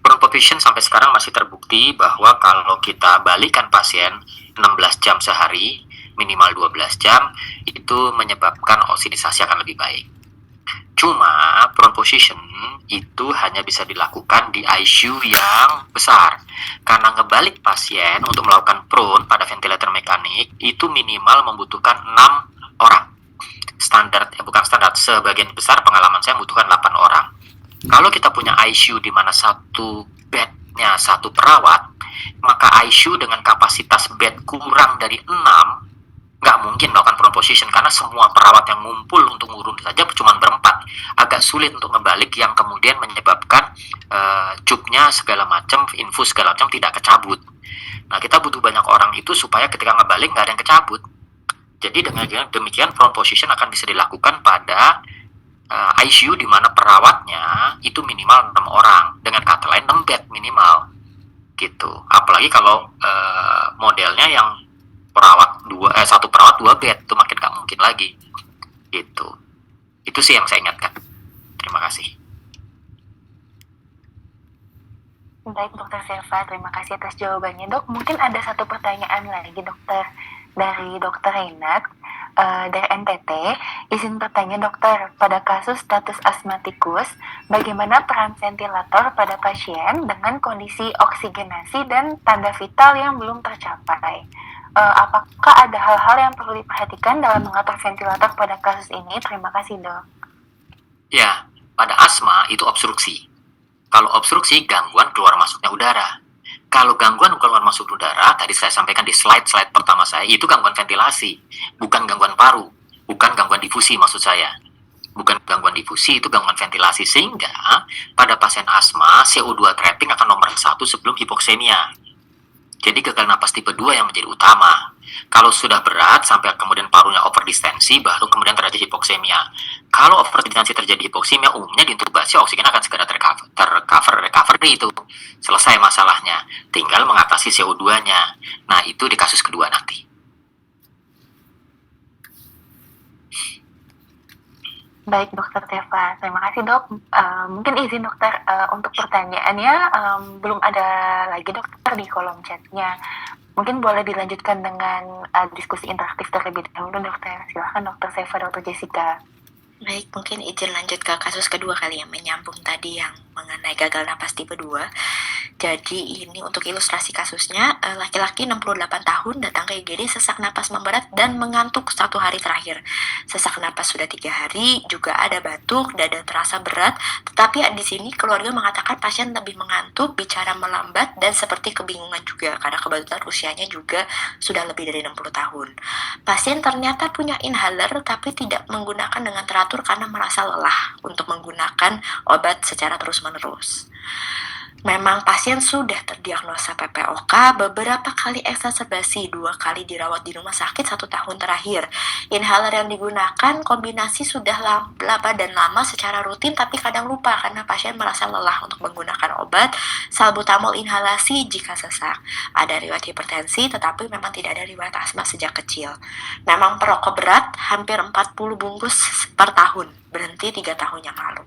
Prone position sampai sekarang masih terbukti bahwa kalau kita balikan pasien 16 jam sehari, minimal 12 jam, itu menyebabkan oksinisasi akan lebih baik. Cuma prone position itu hanya bisa dilakukan di ICU yang besar. Karena ngebalik pasien untuk melakukan prone pada ventilator mekanik itu minimal membutuhkan 6 orang. sebagian besar pengalaman saya membutuhkan 8 orang. Kalau kita punya ICU di mana satu bednya satu perawat, maka ICU dengan kapasitas bed kurang dari 6 nggak mungkin melakukan prone position, karena semua perawat yang ngumpul untuk ngurun saja cuma berempat. Agak sulit untuk ngebalik yang kemudian menyebabkan cupnya segala macam, infus segala macam tidak kecabut. Nah, kita butuh banyak orang itu supaya ketika ngebalik nggak ada yang kecabut. Jadi dengan demikian prone position akan bisa dilakukan pada ICU di mana perawatnya itu minimal 6 orang, dengan kata lain 6 bed minimal gitu. Apalagi kalau modelnya yang satu perawat 2 bed, itu makin gak mungkin lagi gitu. Itu sih yang saya ingatkan. Terima kasih. Baik Dokter Silva, terima kasih atas jawabannya Dok. Mungkin ada satu pertanyaan lagi Dokter, dari Dokter Renat dari NTT. Izin bertanya Dokter, pada kasus status asmatikus, bagaimana peran ventilator pada pasien dengan kondisi oksigenasi dan tanda vital yang belum tercapai? Apakah ada hal-hal yang perlu diperhatikan dalam mengatur ventilator pada kasus ini? Terima kasih Dok. Ya, pada asma itu obstruksi. Kalau obstruksi, gangguan keluar masuknya udara. Kalau gangguan keluar masuk udara, tadi saya sampaikan di slide pertama saya, itu gangguan ventilasi, bukan gangguan paru, bukan gangguan difusi maksud saya. Bukan gangguan difusi, itu gangguan ventilasi. Sehingga pada pasien asma, CO2 trapping akan nomor 1 sebelum hipoksemia. Jadi gagal napas tipe 2 yang menjadi utama. Kalau sudah berat sampai kemudian parunya overdistensi, baru kemudian terjadi hipoksemia. Kalau overdistensi terjadi hipoksemia, umumnya diintubasi, oksigen akan segera recovery itu. Selesai masalahnya. Tinggal mengatasi CO2-nya. Nah, itu di kasus kedua nanti. Baik Dokter Teva, terima kasih Dok. Mungkin izin Dokter untuk pertanyaannya belum ada lagi Dokter di kolom chatnya. Mungkin boleh dilanjutkan dengan diskusi interaktif terlebih dahulu Dokter. Silahkan Dokter Teva, Dokter Jessica. Baik, mungkin izin lanjut ke kasus kedua kali yang menyambung tadi yang mengenai gagal napas tipe 2. Jadi ini untuk ilustrasi kasusnya, laki-laki 68 tahun datang ke IGD sesak napas memberat dan mengantuk 1 hari terakhir. Sesak napas sudah 3 hari, juga ada batuk, dada terasa berat, tetapi di sini keluarga mengatakan pasien lebih mengantuk, bicara melambat, dan seperti kebingungan juga karena kebetulan usianya juga sudah lebih dari 60 tahun. Pasien ternyata punya inhaler tapi tidak menggunakan dengan teratur karena merasa lelah untuk menggunakan obat secara terus-menerus. Memang pasien sudah terdiagnosa PPOK, beberapa kali eksaserbasi, 2 kali dirawat di rumah sakit 1 tahun terakhir. Inhaler yang digunakan kombinasi sudah lama dan lama secara rutin, tapi kadang lupa karena pasien merasa lelah untuk menggunakan obat salbutamol inhalasi jika sesak. Ada riwayat hipertensi, tetapi memang tidak ada riwayat asma sejak kecil. Memang perokok berat, hampir 40 bungkus per tahun, berhenti 3 tahun yang lalu.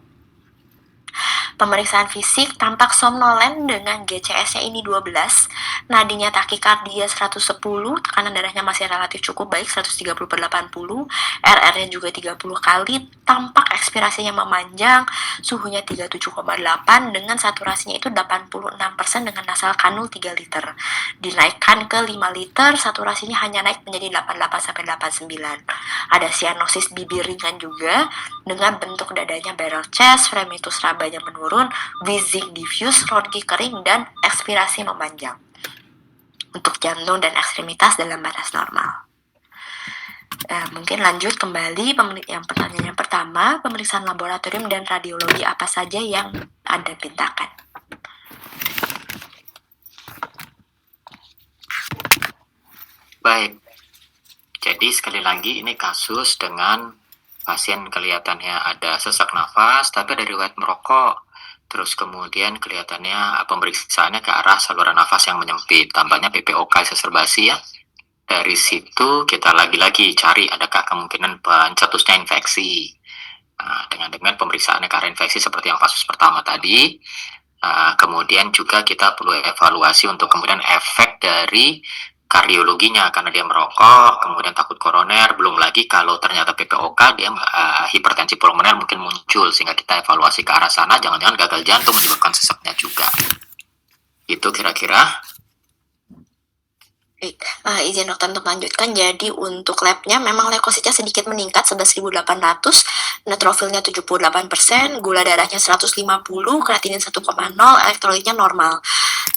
Pemeriksaan fisik tampak somnolen dengan GCS-nya ini 12, nadinya takikardia 110, tekanan darahnya masih relatif cukup baik 130/80, RR-nya juga 30 kali, tampak ekspirasinya memanjang, suhunya 37,8 dengan saturasinya itu 86% dengan nasal kanul 3 liter. Dinaikkan ke 5 liter, saturasinya hanya naik menjadi 88-89. Ada sianosis bibir ringan juga dengan bentuk dadanya barrel chest, fremitus rabanya menurun, wheezing diffuse, ronki kering, dan ekspirasi memanjang. Untuk jantung dan ekstremitas dalam batas normal. Mungkin lanjut kembali yang pertanyaan yang pertama, pemeriksaan laboratorium dan radiologi apa saja yang Anda pintakan? Baik. Jadi sekali lagi ini kasus dengan pasien kelihatannya ada sesak nafas, tapi ada riwayat merokok. Terus kemudian kelihatannya pemeriksaannya ke arah saluran nafas yang menyempit, tambahnya PPOK exacerbasi ya. Dari situ kita lagi-lagi cari adakah kemungkinan pencetusnya infeksi. Dengan pemeriksaannya ke arah infeksi seperti yang kasus pertama tadi. Kemudian juga kita perlu evaluasi untuk kemudian efek dari kardiologinya karena dia merokok, kemudian takut koroner, belum lagi kalau ternyata PPOK dia hipertensi pulmoner mungkin muncul, sehingga kita evaluasi ke arah sana, jangan-jangan gagal jantung menyebabkan sesaknya juga. Itu kira-kira. Izin dokter untuk lanjutkan. Jadi untuk labnya memang leukositnya sedikit meningkat 11.800, neutrofilnya 78%, gula darahnya 150, kreatinin 1,0, elektrolitnya normal.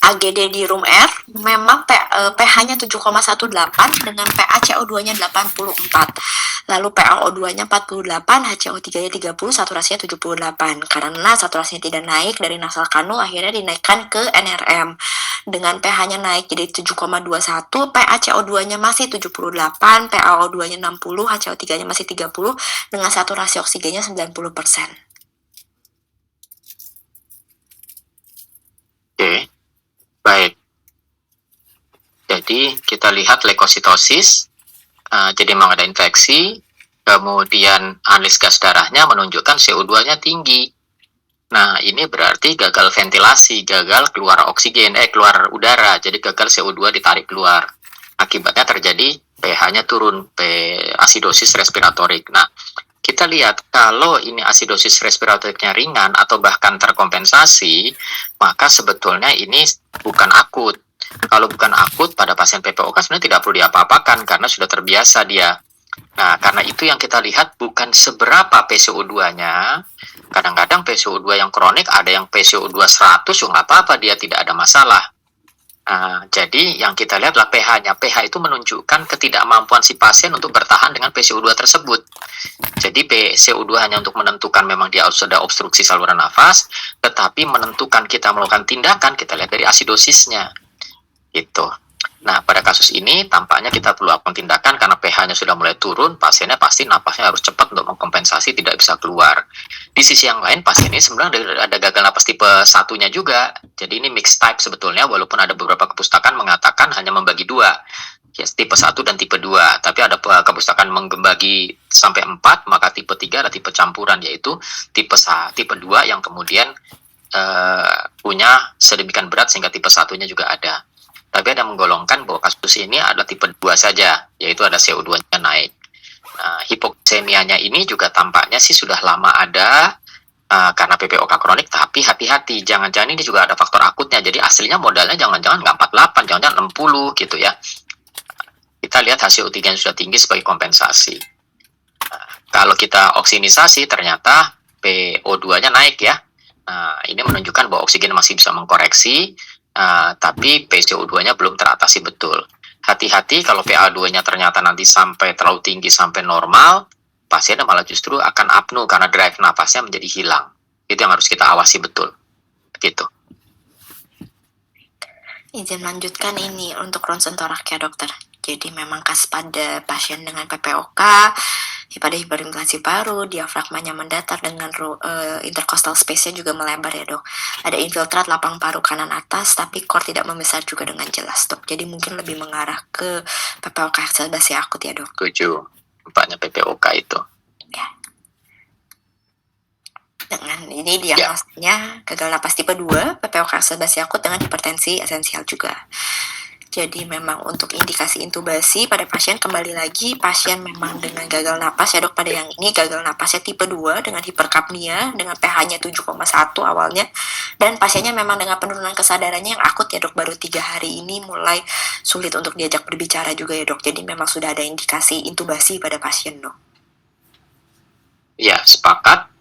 AGD di room R memang pH-nya 7,18 dengan pH CO2-nya 84. Lalu PaO2-nya 48, HCO3-nya 30, saturasinya 78. Karena saturasinya tidak naik dari nasal kanul, akhirnya dinaikkan ke NRM. Dengan pH-nya naik jadi 7,21, PaCO2-nya masih 78, PaO2-nya 60, HCO3-nya masih 30, dengan saturasi oksigennya 90%. Oke, baik. Jadi kita lihat leukositosis, jadi memang ada infeksi, kemudian analis gas darahnya menunjukkan CO2-nya tinggi. Nah, ini berarti gagal ventilasi, gagal keluar oksigen, keluar udara, jadi gagal CO2 ditarik keluar. Akibatnya terjadi pH-nya turun, asidosis respiratorik. Nah, kita lihat kalau ini asidosis respiratoriknya ringan atau bahkan terkompensasi, maka sebetulnya ini bukan akut. Kalau bukan akut, pada pasien PPOK sebenarnya tidak perlu diapa-apakan karena sudah terbiasa dia. Nah, karena itu yang kita lihat bukan seberapa PCO2-nya. Kadang-kadang PCO2 yang kronik ada yang PCO2 100, nggak apa-apa, dia tidak ada masalah. Jadi yang kita lihat adalah pH-nya. pH itu menunjukkan ketidakmampuan si pasien untuk bertahan dengan PCO2 tersebut. Jadi PCO2 hanya untuk menentukan memang dia sudah obstruksi saluran nafas, tetapi menentukan kita melakukan tindakan, kita lihat dari asidosisnya. Gitu. Nah, pada kasus ini tampaknya kita perlu lakukan tindakan karena pH-nya sudah mulai turun, pasiennya pasti napasnya harus cepat untuk mengkompensasi, tidak bisa keluar. Di sisi yang lain, pasien ini sebenarnya ada gagal napas tipe 1-nya juga. Jadi ini mixed type sebetulnya, walaupun ada beberapa kepustakaan mengatakan hanya membagi dua, tipe 1 dan tipe 2. Tapi ada kepustakaan membagi sampai 4, maka tipe 3 adalah tipe campuran, yaitu tipe 2 yang kemudian punya sedemikian berat sehingga tipe 1-nya juga ada. Tapi ada menggolongkan bahwa kasus ini adalah tipe 2 saja, yaitu ada CO2-nya naik. Nah, hipoksemianya ini juga tampaknya sih sudah lama ada karena PPOK kronik, tapi hati-hati, jangan-jangan ini juga ada faktor akutnya. Jadi aslinya modalnya jangan-jangan nggak 48, jangan-jangan 60 gitu ya. Kita lihat hasil U3 yang sudah tinggi sebagai kompensasi. Kalau kita oksigenisasi, ternyata PO2-nya naik ya. Nah, ini menunjukkan bahwa oksigen masih bisa mengkoreksi, tapi PCO2-nya belum teratasi betul. Hati-hati kalau PA2-nya ternyata nanti sampai terlalu tinggi sampai normal, pasiennya malah justru akan apnu karena drive nafasnya menjadi hilang. Itu yang harus kita awasi betul. Gitu. Izin lanjutkan ini untuk ronsen torak ya dokter. Jadi memang khas pada pasien dengan PPOK, pada hiperinflasi paru, diafragmanya mendatar dengan intercostal space-nya juga melebar ya dok. Ada infiltrat lapang paru kanan atas, tapi core tidak membesar juga dengan jelas dok. Jadi mungkin lebih mengarah ke PPOK ekserbasi akut ya dok. Setuju, tempatnya PPOK itu. Ya. Dengan ini diagnosanya gagal napas tipe 2, PPOK ekserbasi akut dengan hipertensi esensial juga. Jadi memang untuk indikasi intubasi pada pasien, kembali lagi pasien memang dengan gagal napas ya dok, pada yang ini gagal napasnya tipe 2 dengan hiperkapnia dengan pH-nya 7,1 awalnya, dan pasiennya memang dengan penurunan kesadarannya yang akut ya dok, baru 3 hari ini mulai sulit untuk diajak berbicara juga ya dok. Jadi memang sudah ada indikasi intubasi pada pasien dok. Ya, sepakat.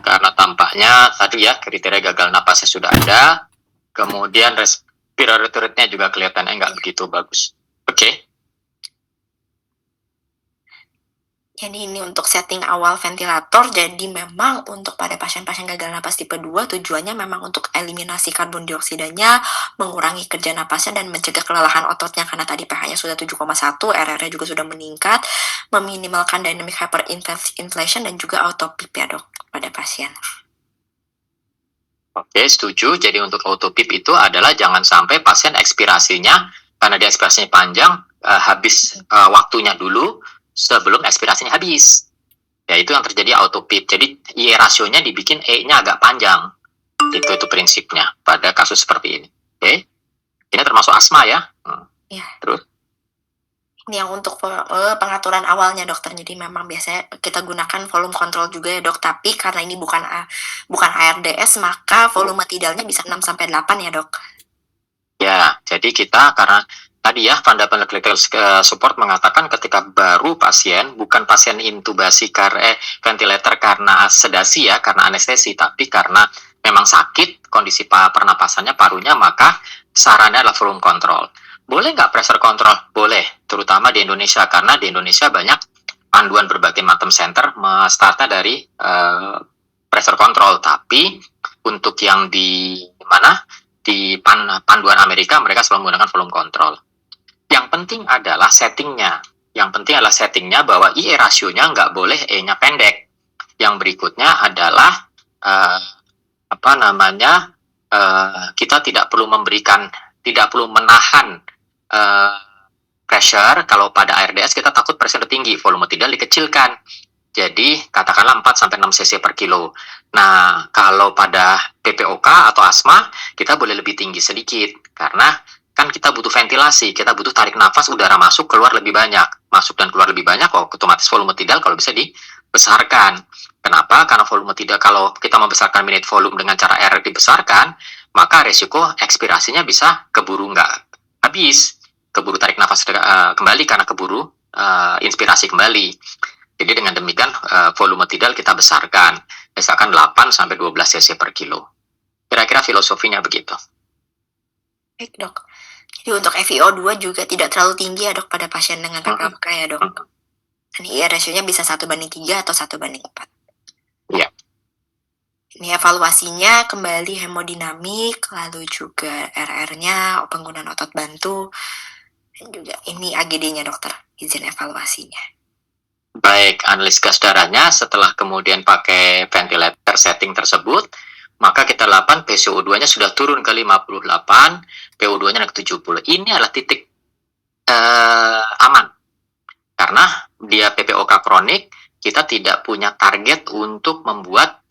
Karena tampaknya tadi ya kriteria gagal napasnya sudah ada, kemudian respiratory rate-nya juga kelihatannya nggak begitu bagus. Oke. Jadi ini untuk setting awal ventilator, jadi memang untuk pada pasien-pasien gagal napas tipe 2 tujuannya memang untuk eliminasi karbon dioksidanya, mengurangi kerja napasnya dan mencegah kelelahan ototnya karena tadi pH-nya sudah 7,1, RR-nya juga sudah meningkat, meminimalkan dynamic hyperinflation dan juga autopip ya dok pada pasien. Oke, setuju. Jadi untuk autopip itu adalah jangan sampai pasien ekspirasinya, karena dia ekspirasinya panjang, habis waktunya dulu sebelum ekspirasinya habis. Ya, itu yang terjadi autopip. Jadi I rasionya dibikin E-nya agak panjang. Itu prinsipnya pada kasus seperti ini. Oke. Ini termasuk asma ya. Ya. Terus? Ini yang untuk pengaturan awalnya dokter. Jadi memang biasanya kita gunakan volume control juga ya dok. Tapi karena ini bukan ARDS, maka volume tidalnya bisa 6-8 ya dok. Ya, jadi kita karena tadi ya fundamental clinical support mengatakan ketika baru pasien, bukan pasien intubasi karena ventilator karena sedasi ya, karena anestesi, tapi karena memang sakit kondisi pernapasannya parunya, maka sarannya adalah volume control. Boleh nggak pressure control? Boleh, terutama di Indonesia, karena di Indonesia banyak panduan berbagai macam center startnya dari pressure control. Tapi untuk yang di mana di panduan Amerika, mereka selalu menggunakan volume control. Yang penting adalah settingnya. Yang penting adalah settingnya bahwa IE rasionya nggak boleh E-nya pendek. Yang berikutnya adalah kita tidak perlu menahan pressure. Kalau pada ARDS kita takut pressure tinggi, volume tidak dikecilkan. Jadi katakanlah 4-6 cc per kilo. Nah, kalau pada PPOK atau asma, kita boleh lebih tinggi sedikit. Karena kan kita butuh ventilasi, kita butuh tarik nafas, udara masuk, keluar lebih banyak. Masuk dan keluar lebih banyak, otomatis volume tidal kalau bisa dibesarkan. Kenapa? Karena volume tidal, kalau kita membesarkan minute volume dengan cara R dibesarkan, maka resiko ekspirasinya bisa keburu nggak habis. Keburu tarik nafas kembali karena keburu inspirasi kembali. Jadi dengan demikian volume tidal kita besarkan, misalkan 8-12 cc per kilo. Kira-kira filosofinya begitu. Baik dok. Jadi untuk FiO2 juga tidak terlalu tinggi ya dok pada pasien dengan PPOK ya dok. Dan IE rasionya bisa 1:3 atau 1:4. Iya. Ini evaluasinya kembali hemodinamik, lalu juga RR-nya, penggunaan otot bantu, dan juga ini AGD-nya dokter, izin evaluasinya. Baik, analis gas darahnya setelah kemudian pakai ventilator setting tersebut, maka kita lakukan PCO2-nya sudah turun ke 58, PO2-nya ke 70. Ini adalah titik aman. Karena dia PPOK kronik, kita tidak punya target untuk membuat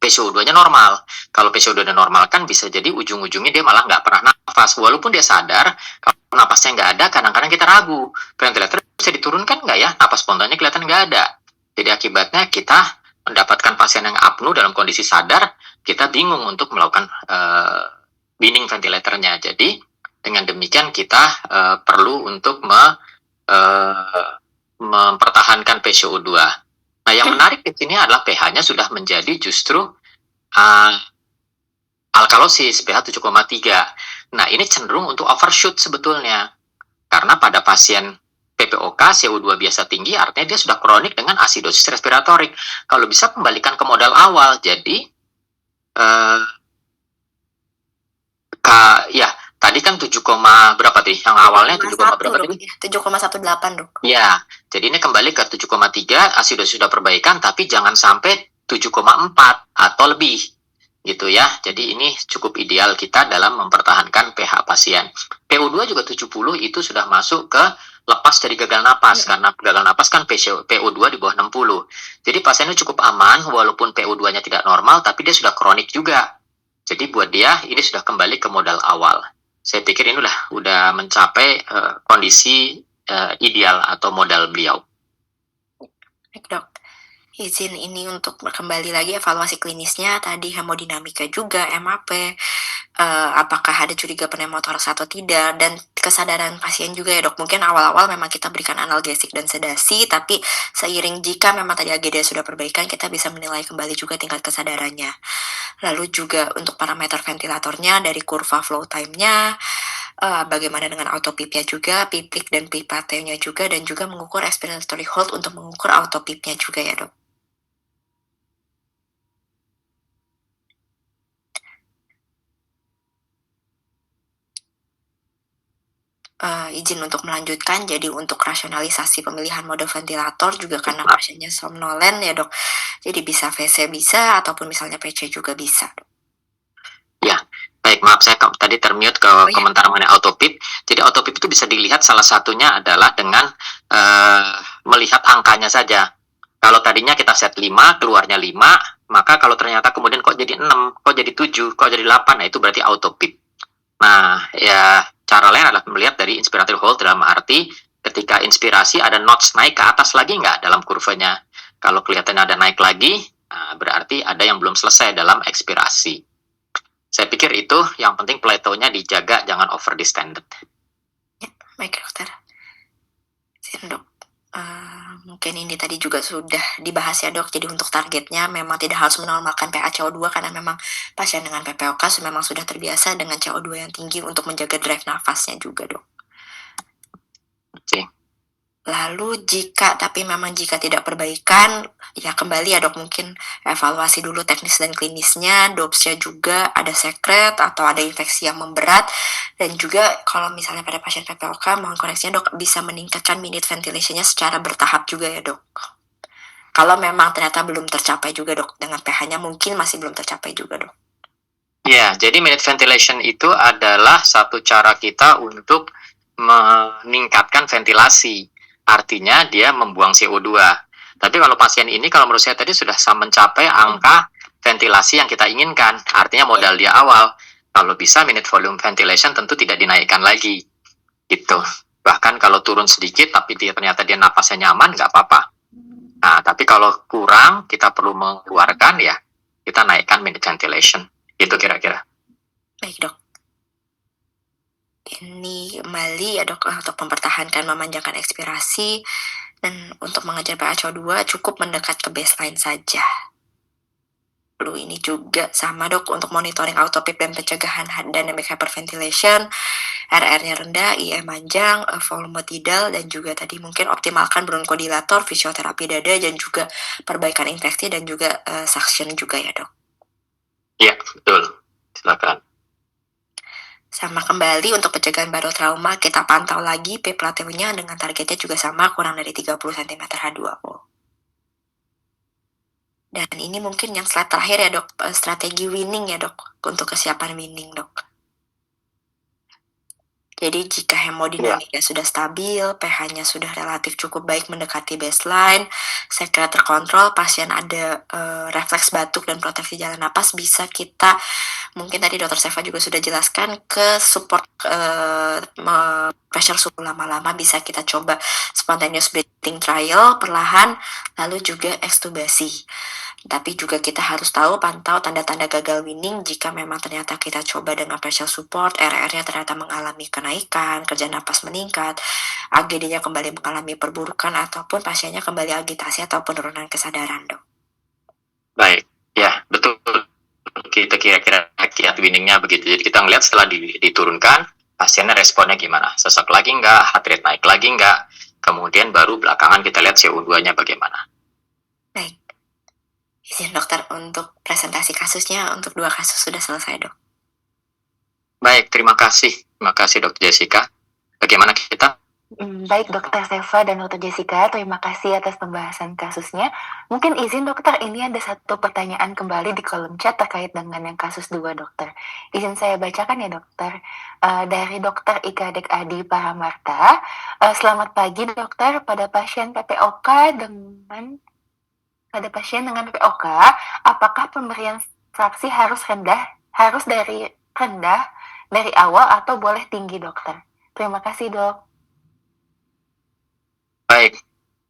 PCO2-nya normal. Kalau PCO2-nya normal kan bisa jadi ujung-ujungnya dia malah nggak pernah nafas. Walaupun dia sadar, kalau napasnya nggak ada, kadang-kadang kita ragu. Ventilator bisa diturunkan nggak ya? Napas spontannya kelihatan nggak ada. Jadi akibatnya kita mendapatkan pasien yang apnu dalam kondisi sadar, kita bingung untuk melakukan weaning ventilatornya. Jadi dengan demikian kita perlu untuk mempertahankan PCO2. Nah, yang menarik di sini adalah pH-nya sudah menjadi justru alkalosis, pH 7,3. Nah, ini cenderung untuk overshoot sebetulnya. Karena pada pasien PPOK, CO2 biasa tinggi, artinya dia sudah kronik dengan asidosis respiratorik. Kalau bisa kembalikan ke modal awal, jadi tadi kan 7, berapa tadi? Yang awalnya 7, berapa tadi? 7,18 dok. Ya, jadi ini kembali ke 7,3, asidosis sudah perbaikan, tapi jangan sampai 7,4 atau lebih. Gitu ya. Jadi ini cukup ideal kita dalam mempertahankan pH pasien. PO2 juga 70 itu sudah masuk ke lepas dari gagal napas, karena gagal napas kan PO2 di bawah 60. Jadi pasiennya cukup aman walaupun PO2-nya tidak normal, tapi dia sudah kronik juga. Jadi buat dia ini sudah kembali ke modal awal. Saya pikir ini udah mencapai kondisi ideal atau modal beliau. Baik dok. Izin ini untuk kembali lagi evaluasi klinisnya, tadi hemodinamika juga, MAP, apakah ada curiga pneumotoraks atau tidak, dan kesadaran pasien juga ya dok. Mungkin awal-awal memang kita berikan analgesik dan sedasi, tapi seiring jika memang tadi AGD sudah perbaikan, kita bisa menilai kembali juga tingkat kesadarannya. Lalu juga untuk parameter ventilatornya, dari kurva flow time-nya, bagaimana dengan autopipnya juga, pipik dan pipatenya juga, dan juga mengukur respiratory hold untuk mengukur autopipnya juga ya dok. Izin untuk melanjutkan, jadi untuk rasionalisasi pemilihan mode ventilator juga karena pasiennya somnolen ya dok, jadi bisa VC bisa, ataupun misalnya PC juga bisa dok. Ya, baik, maaf saya tadi termute ke komentar mengenai autopip. Jadi autopip itu bisa dilihat salah satunya adalah dengan melihat angkanya saja. Kalau tadinya kita set 5, keluarnya 5, maka kalau ternyata kemudian kok jadi 6, kok jadi 7, kok jadi 8, nah itu berarti autopip. Nah, ya cara lain adalah melihat dari inspiratory hold, dalam arti ketika inspirasi ada notch naik ke atas lagi nggak dalam kurvanya. Kalau kelihatannya ada naik lagi, nah berarti ada yang belum selesai dalam ekspirasi. Saya pikir itu yang penting plateaunya dijaga, jangan over distended. Baik dokter. Dok, mungkin ini tadi juga sudah dibahas ya dok. Jadi untuk targetnya memang tidak harus menormalkan pH CO2 karena memang pasien dengan PPOK memang sudah terbiasa dengan CO2 yang tinggi untuk menjaga drive nafasnya juga dok. Oke. Lalu jika tidak perbaikan, ya kembali ya dok, mungkin evaluasi dulu teknis dan klinisnya, dosisnya juga ada sekret atau ada infeksi yang memberat, dan juga kalau misalnya pada pasien PPOK, mohon koreksinya dok, bisa meningkatkan minute ventilation-nya secara bertahap juga ya dok. Kalau memang ternyata belum tercapai juga dok, dengan pH-nya mungkin masih belum tercapai juga dok. Ya, jadi minute ventilation itu adalah satu cara kita untuk meningkatkan ventilasi. Artinya dia membuang CO2. Tapi kalau pasien ini, kalau menurut saya tadi sudah mencapai angka ventilasi yang kita inginkan. Artinya modal dia awal. Kalau bisa minute volume ventilation tentu tidak dinaikkan lagi. Gitu. Bahkan kalau turun sedikit tapi ternyata dia napasnya nyaman, nggak apa-apa. Nah, tapi kalau kurang, kita perlu mengeluarkan ya, kita naikkan minute ventilation. Itu kira-kira. Baik dok. Ini kembali ya dok, untuk mempertahankan memanjangkan ekspirasi dan untuk mengejar pH CO2 cukup mendekat ke baseline saja. Lalu ini juga sama dok untuk monitoring autopip dan pencegahan dynamic hyperventilation, RR-nya rendah, IE manjang, volume tidal, dan juga tadi mungkin optimalkan bronkodilator, fisioterapi dada, dan juga perbaikan infeksi dan juga suction juga ya dok. Iya, betul. Silakan. Sama kembali untuk pencegahan barotrauma, kita pantau lagi P plateaunya dengan targetnya juga sama, kurang dari 30 cm H2O. Dan ini mungkin yang slide terakhir ya dok, strategi winning ya dok, untuk kesiapan winning dok. Jadi jika hemodinamiknya sudah stabil, pH-nya sudah relatif cukup baik mendekati baseline, sekret terkontrol, pasien ada refleks batuk dan proteksi jalan napas, bisa kita, mungkin tadi Dr. Seva juga sudah jelaskan, ke support pressure suhu lama-lama, bisa kita coba spontaneous breathing trial perlahan, lalu juga ekstubasi. Tapi juga kita harus tahu pantau tanda-tanda gagal winning jika memang ternyata kita coba dengan pressure support, RR-nya ternyata mengalami kenaikan, kerja napas meningkat, AGD-nya kembali mengalami perburukan, ataupun pasiennya kembali agitasi atau penurunan kesadaran, dok. Baik, ya betul. Kita kira-kira kiat winningnya begitu. Jadi kita ngeliat setelah diturunkan, pasiennya responnya gimana? Sesak lagi nggak? Heart rate naik lagi nggak? Kemudian baru belakangan kita lihat CO2-nya bagaimana. Baik. Izin dokter untuk presentasi kasusnya, untuk 2 kasus sudah selesai dok. Baik, terima kasih. Terima kasih Dr. Jessica. Bagaimana kita? Baik Dokter Seva dan Dokter Jessica, terima kasih atas pembahasan kasusnya. Mungkin izin dokter, ini ada satu pertanyaan kembali di kolom chat terkait dengan yang kasus 2 dokter. Izin saya bacakan ya dokter. Dari Dokter Ika Dek Adi Paramarta. Selamat pagi dokter, pada pasien dengan PPOK, apakah pemberian fraksi harus dari rendah dari awal atau boleh tinggi dokter? Terima kasih dok. Baik,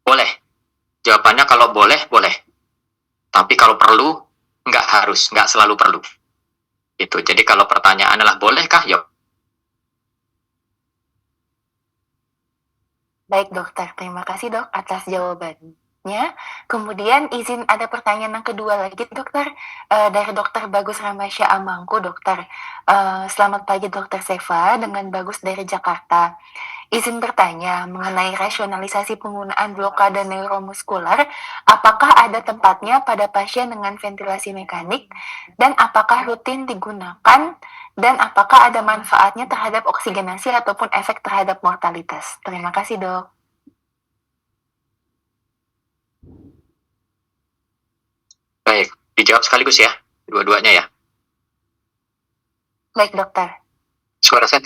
boleh. Jawabannya kalau boleh, boleh. Tapi kalau perlu, nggak harus, nggak selalu perlu. Itu. Jadi kalau pertanyaan adalah bolehkah? Ya. Baik dokter, terima kasih dok atas jawabannya. Kemudian izin ada pertanyaan yang kedua lagi dokter, dari Dokter Bagus Ramasya Amangku dokter. Selamat pagi Dokter Seva, dengan Bagus dari Jakarta. Izin bertanya mengenai rasionalisasi penggunaan blokade neuromuskular, apakah ada tempatnya pada pasien dengan ventilasi mekanik, dan apakah rutin digunakan, dan apakah ada manfaatnya terhadap oksigenasi ataupun efek terhadap mortalitas? Terima kasih dok. Baik, dijawab sekaligus ya, dua-duanya ya. Baik dokter. Suara saya?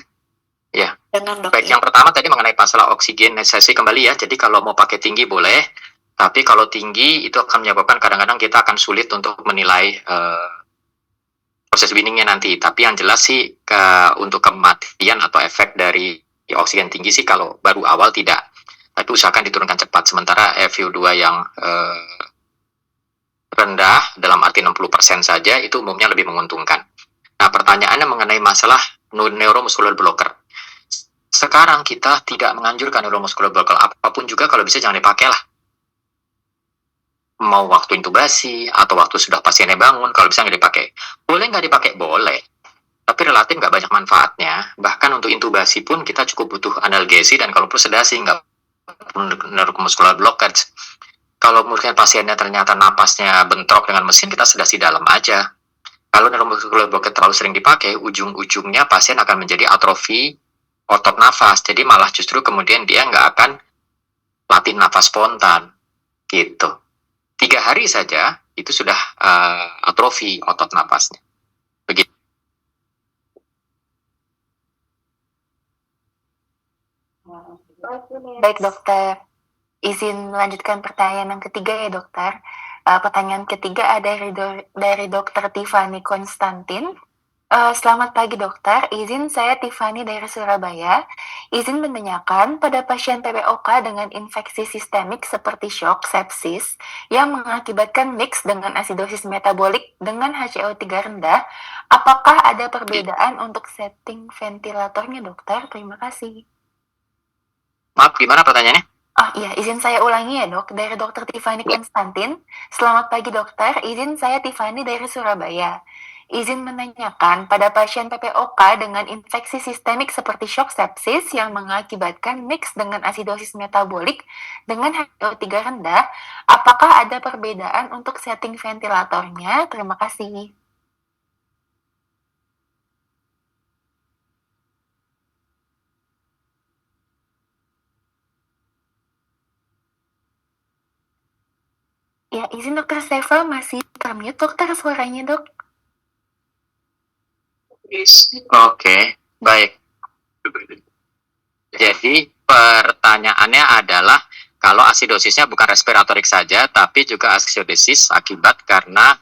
Ya. Dengan dok. Baik, yang pertama tadi mengenai masalah oksigenisasi kembali ya. Jadi kalau mau pakai tinggi boleh, tapi kalau tinggi itu akan menyebabkan kadang-kadang kita akan sulit untuk menilai proses winningnya nanti. Tapi yang jelas sih untuk kematian atau efek dari oksigen tinggi sih kalau baru awal tidak. Tapi usahakan diturunkan cepat. Sementara FiO2 yang rendah dalam arti 60% saja itu umumnya lebih menguntungkan. Nah, pertanyaannya mengenai masalah neuromuscular blocker. Sekarang kita tidak menganjurkan neuromuscular blocker apapun juga, kalau bisa jangan dipakai lah. Mau waktu intubasi atau waktu sudah pasiennya bangun, kalau bisa nggak dipakai. Boleh nggak dipakai? Boleh. Tapi relatif nggak banyak manfaatnya. Bahkan untuk intubasi pun kita cukup butuh analgesi dan kalau perlu sedasi, nggak neuromuscular blockage. Kalau mungkin pasiennya ternyata napasnya bentrok dengan mesin, kita sedasi dalam aja. Kalau neuromuscular blockage terlalu sering dipakai, ujung-ujungnya pasien akan menjadi atrofi otot nafas. Jadi malah justru kemudian dia nggak akan latih nafas spontan. Gitu. 3 hari saja itu sudah atrofi otot nafasnya. Begitu. Baik dokter, izin melanjutkan pertanyaan yang ketiga ya dokter. Pertanyaan ketiga ada dari dokter Tiffany Konstantin. Selamat pagi dokter, izin saya Tiffany dari Surabaya. Izin menanyakan, pada pasien PPOK dengan infeksi sistemik seperti shock, sepsis, yang mengakibatkan mix dengan asidosis metabolik dengan HCO3 rendah, apakah ada perbedaan untuk setting ventilatornya dokter? Terima kasih. Maaf, gimana pertanyaannya? Oh iya, izin saya ulangi ya dok, dari dokter Tiffany Konstantin. Selamat pagi dokter, izin saya Tiffany dari Surabaya. Izin menanyakan, pada pasien PPOK dengan infeksi sistemik seperti shock sepsis yang mengakibatkan mix dengan asidosis metabolik dengan HCO3 rendah, apakah ada perbedaan untuk setting ventilatornya? Terima kasih. Ya, izin dokter Seva masih termute dokter suaranya dok. Oke, baik. Jadi pertanyaannya adalah kalau asidosisnya bukan respiratorik saja, tapi juga asidosis akibat karena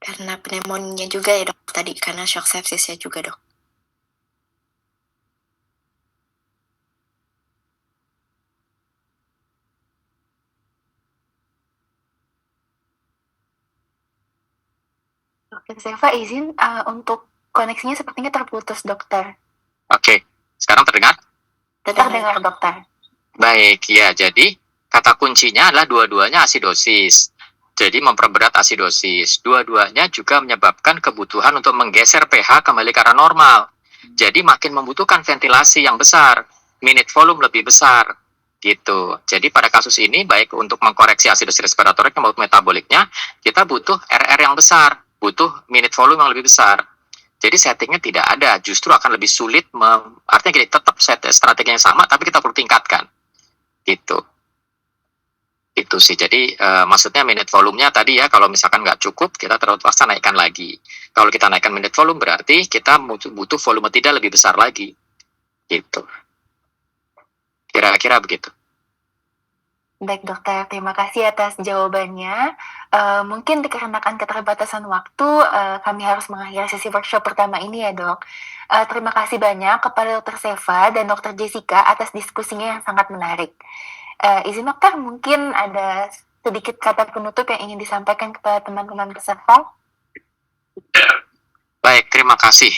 Karena pneumonia juga ya dok tadi, karena shock sepsis ya juga dok. Dokter Seva izin untuk koneksinya sepertinya terputus dokter. Oke, sekarang terdengar? Terdengar dokter. Baik, ya. Jadi kata kuncinya adalah dua-duanya asidosis. Jadi memperberat asidosis. Dua-duanya juga menyebabkan kebutuhan untuk menggeser pH kembali ke arah normal. Jadi makin membutuhkan ventilasi yang besar, minute volume lebih besar, gitu. Jadi pada kasus ini baik untuk mengkoreksi asidosis respiratorik maupun metaboliknya, kita butuh RR yang besar, butuh minute volume yang lebih besar. Jadi settingnya tidak ada, justru akan lebih sulit. Artinya gini, tetap strategi yang sama, tapi kita perlu tingkatkan, gitu. Itu sih. Jadi maksudnya minute volumenya tadi ya, kalau misalkan nggak cukup, kita terpaksa naikkan lagi. Kalau kita naikkan minute volume, berarti kita butuh volume tidak lebih besar lagi, gitu. Kira-kira begitu. Baik dokter, terima kasih atas jawabannya. Mungkin dikarenakan keterbatasan waktu, kami harus mengakhiri sesi workshop pertama ini ya dok. Terima kasih banyak kepada dokter Seva dan dokter Jessica atas diskusinya yang sangat menarik. Izin dokter, mungkin ada sedikit kata penutup yang ingin disampaikan kepada teman-teman peserta. Baik, terima kasih.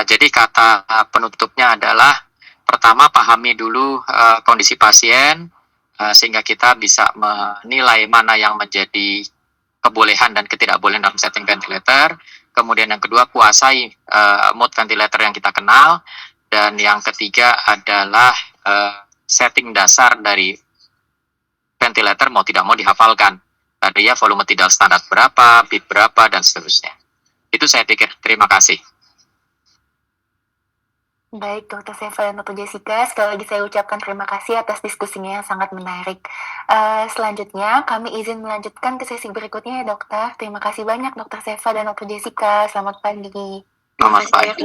Jadi kata penutupnya adalah, pertama pahami dulu kondisi pasien, sehingga kita bisa menilai mana yang menjadi kebolehan dan ketidakbolehan dalam setting ventilator. Kemudian yang kedua, kuasai mode ventilator yang kita kenal. Dan yang ketiga adalah setting dasar dari ventilator mau tidak mau dihafalkan. Tadi ya, volume tidal standar berapa, beat berapa, dan seterusnya. Itu saya pikir. Terima kasih. Baik, Dokter Seva dan Dokter Jessica, sekali lagi saya ucapkan terima kasih atas diskusinya yang sangat menarik. Selanjutnya, kami izin melanjutkan ke sesi berikutnya ya dokter. Terima kasih banyak Dokter Seva dan Dokter Jessica. Selamat pagi. Selamat pagi.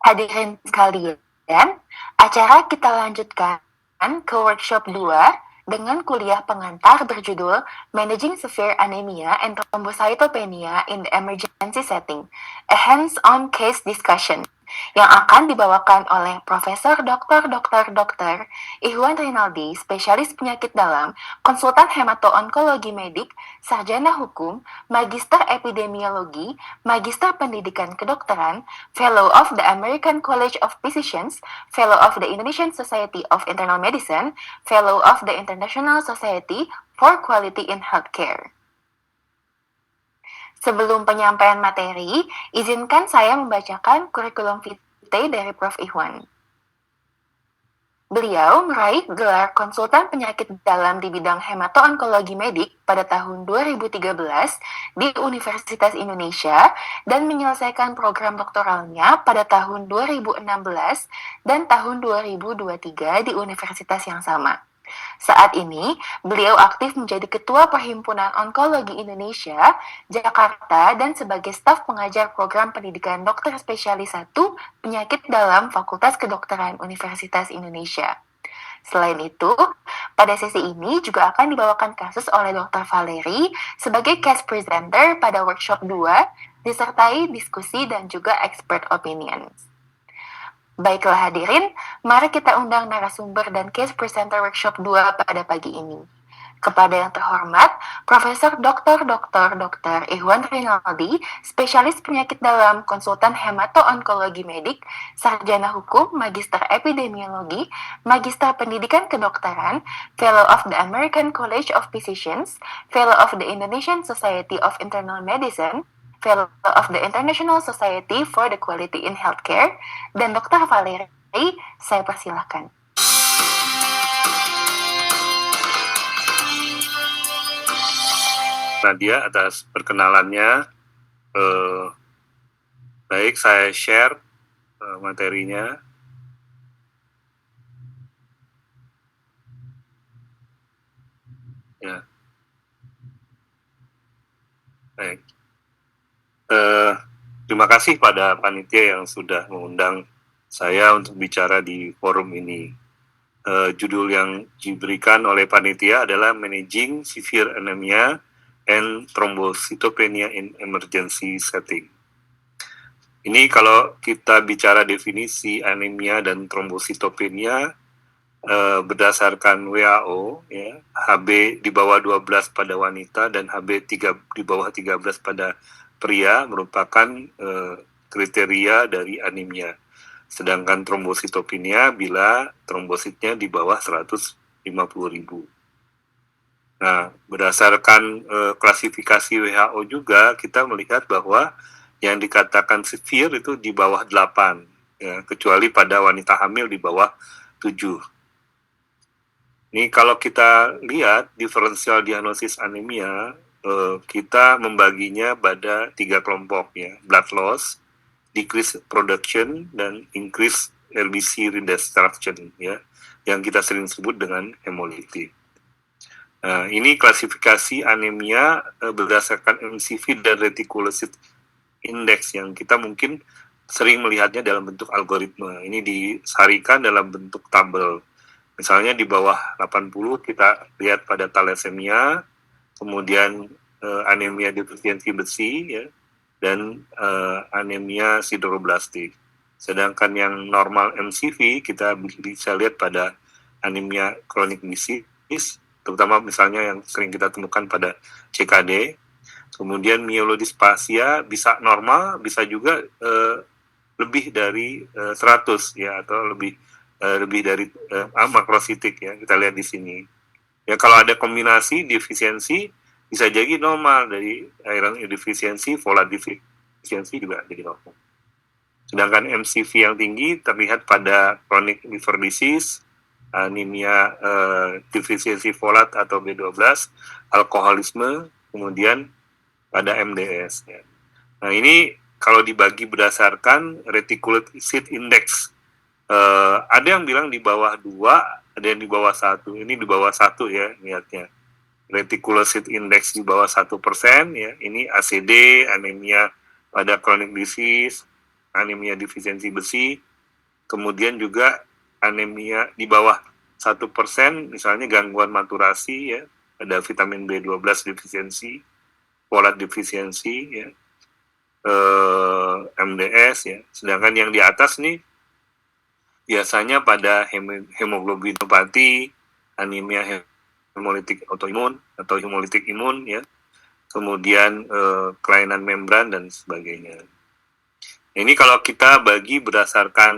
Hadirin sekalian, acara kita lanjutkan ke workshop 2 dengan kuliah pengantar berjudul Managing Severe Anemia and Thrombocytopenia in the Emergency Setting, a Hands-on Case Discussion, yang akan dibawakan oleh Profesor Dr. Ihwan Rinaldi, spesialis penyakit dalam, konsultan hemato-onkologi medik, sarjana hukum, magister epidemiologi, magister pendidikan kedokteran, fellow of the American College of Physicians, fellow of the Indonesian Society of Internal Medicine, fellow of the International Society for Quality in Healthcare. Sebelum penyampaian materi, izinkan saya membacakan kurikulum vitae dari Prof. Ihwan. Beliau meraih gelar konsultan penyakit dalam di bidang hemato-onkologi medik pada tahun 2013 di Universitas Indonesia dan menyelesaikan program doktoralnya pada tahun 2016 dan tahun 2023 di universitas yang sama. Saat ini, beliau aktif menjadi Ketua Perhimpunan Onkologi Indonesia, Jakarta, dan sebagai staf pengajar program pendidikan dokter spesialis 1 penyakit dalam Fakultas Kedokteran Universitas Indonesia. Selain itu, pada sesi ini juga akan dibawakan kasus oleh Dr. Valeri sebagai case presenter pada workshop 2, disertai diskusi dan juga expert opinions. Baiklah hadirin, mari kita undang narasumber dan case presenter workshop 2 pada pagi ini. Kepada yang terhormat, Profesor Dr. Ihwan Rinaldi, spesialis penyakit dalam, konsultan hemato-onkologi medik, sarjana hukum, magister epidemiologi, magister pendidikan kedokteran, fellow of the American College of Physicians, fellow of the Indonesian Society of Internal Medicine, fellow of the International Society for the Quality in Healthcare, dan Dr. Valeri, saya persilahkan. Nadia atas perkenalannya. Baik, saya share materinya. Ya. Baik. Terima kasih pada panitia yang sudah mengundang saya untuk bicara di forum ini. Judul yang diberikan oleh panitia adalah Managing Severe Anemia and Thrombocytopenia in Emergency Setting. Ini kalau kita bicara definisi anemia dan thrombocytopenia berdasarkan WHO, ya, HB di bawah 12 pada wanita dan HB di bawah 13 pada pria merupakan kriteria dari anemia. Sedangkan trombositopenia bila trombositnya di bawah 150.000. Nah, berdasarkan klasifikasi WHO juga kita melihat bahwa yang dikatakan severe itu di bawah 8, ya, kecuali pada wanita hamil di bawah 7. Ini kalau kita lihat diferensial diagnosis anemia, kita membaginya pada 3 kelompok, ya, blood loss, decrease production, dan increase RBC redestruction, ya, yang kita sering sebut dengan hemolytic. Ini klasifikasi anemia berdasarkan MCV dan reticulocyte index yang kita mungkin sering melihatnya dalam bentuk algoritma. Ini disarikan dalam bentuk tabel. Misalnya di bawah 80 kita lihat pada thalassemia, kemudian anemia defisiensi besi, ya, dan anemia sideroblastik. Sedangkan yang normal MCV kita bisa lihat pada anemia kronik disease, terutama misalnya yang sering kita temukan pada CKD. Kemudian myelodysplasia bisa normal, bisa juga lebih dari 100, ya, atau lebih dari makrositik, ya, kita lihat di sini. Ya, kalau ada kombinasi defisiensi bisa jadi normal, dari iron defisiensi, folat defisiensi juga jadi normal. Sedangkan MCV yang tinggi terlihat pada chronic liver disease, anemia defisiensi folat atau B12, alkoholisme, kemudian pada MDS. Ya. Nah, ini kalau dibagi berdasarkan reticulocyte index, ada yang bilang di bawah 2, ada yang di bawah 1. Ini di bawah 1, ya, lihatnya. Reticulocyte index di bawah 1%, ya. Ini ACD, anemia pada chronic disease, anemia defisiensi besi, kemudian juga anemia di bawah 1%, misalnya gangguan maturasi ya, ada vitamin B12 defisiensi, folat defisiensi ya, MDS ya. Sedangkan yang di atas nih biasanya pada hemoglobinopati, anemia hemolitik autoimun atau hemolitik imun ya, kemudian kelainan membran dan sebagainya. Ini kalau kita bagi berdasarkan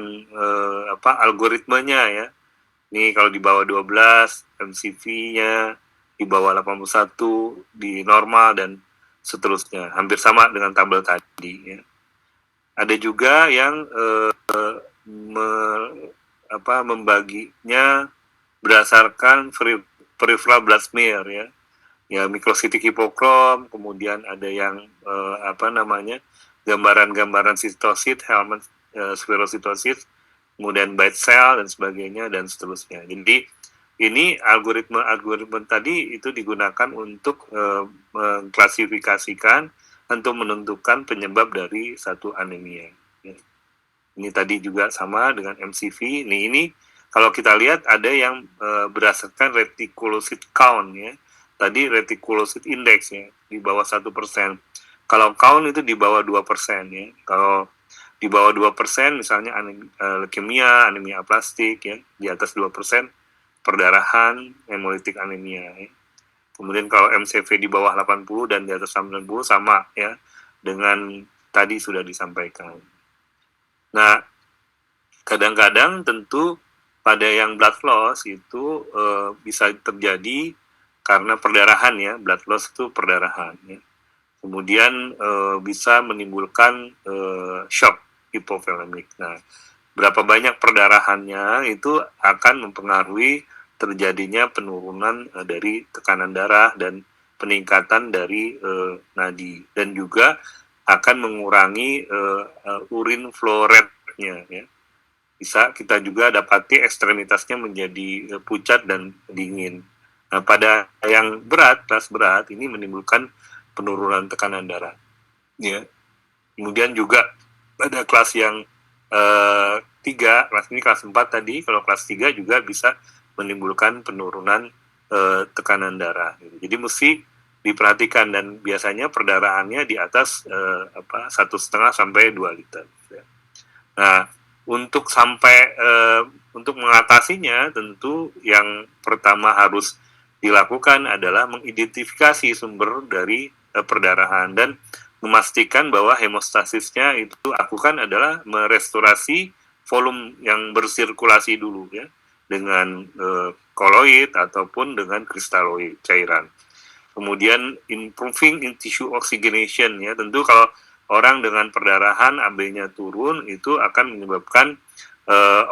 algoritmanya ya. Ini kalau di bawah 12 MCV-nya, di bawah 81 di normal dan seterusnya. Hampir sama dengan tabel tadi ya. Ada juga yang membaginya berdasarkan peripheral blood smear ya. Ya, mikrocytic hipokrom, kemudian ada yang gambaran-gambaran sitosit, helminth spherositosis, kemudian bite cell dan sebagainya dan seterusnya. Jadi ini algoritma tadi itu digunakan untuk mengklasifikasikan untuk menentukan penyebab dari satu anemia. Ya. Ini tadi juga sama dengan MCV. Ini kalau kita lihat ada yang berdasarkan reticulocyte count ya. Tadi reticulocyte index ya di bawah 1%. Kalau count itu di bawah 2% ya. Kalau di bawah 2% misalnya leukemia, anemia aplastik ya, di atas 2% perdarahan, hemolitik anemia ya. Kemudian kalau MCV di bawah 80 dan di atas 90 sama ya dengan tadi sudah disampaikan. Nah, kadang-kadang tentu pada yang blood loss itu bisa terjadi karena perdarahan ya, blood loss itu perdarahan ya. Kemudian bisa menimbulkan shock hipovolemik. Nah, berapa banyak perdarahannya itu akan mempengaruhi terjadinya penurunan dari tekanan darah dan peningkatan dari nadi, dan juga akan mengurangi urin flow rate-nya ya. Bisa kita juga dapati ekstremitasnya menjadi pucat dan dingin. Nah, pada yang berat, kelas berat ini menimbulkan penurunan tekanan darah. Ya. Kemudian juga pada kelas yang 3, kelas ini kelas 4 tadi, kalau kelas 3 juga bisa menimbulkan penurunan tekanan darah. Jadi mesti diperhatikan, dan biasanya perdarahannya di atas 1,5 sampai 2 liter. Ya. Nah, untuk mengatasinya tentu yang pertama harus dilakukan adalah mengidentifikasi sumber dari perdarahan dan memastikan bahwa hemostasisnya itu lakukan adalah merestorasi volume yang bersirkulasi dulu ya, dengan koloid ataupun dengan kristaloid cairan. Kemudian improving in tissue oxygenation ya, tentu kalau orang dengan perdarahan AB-nya turun itu akan menyebabkan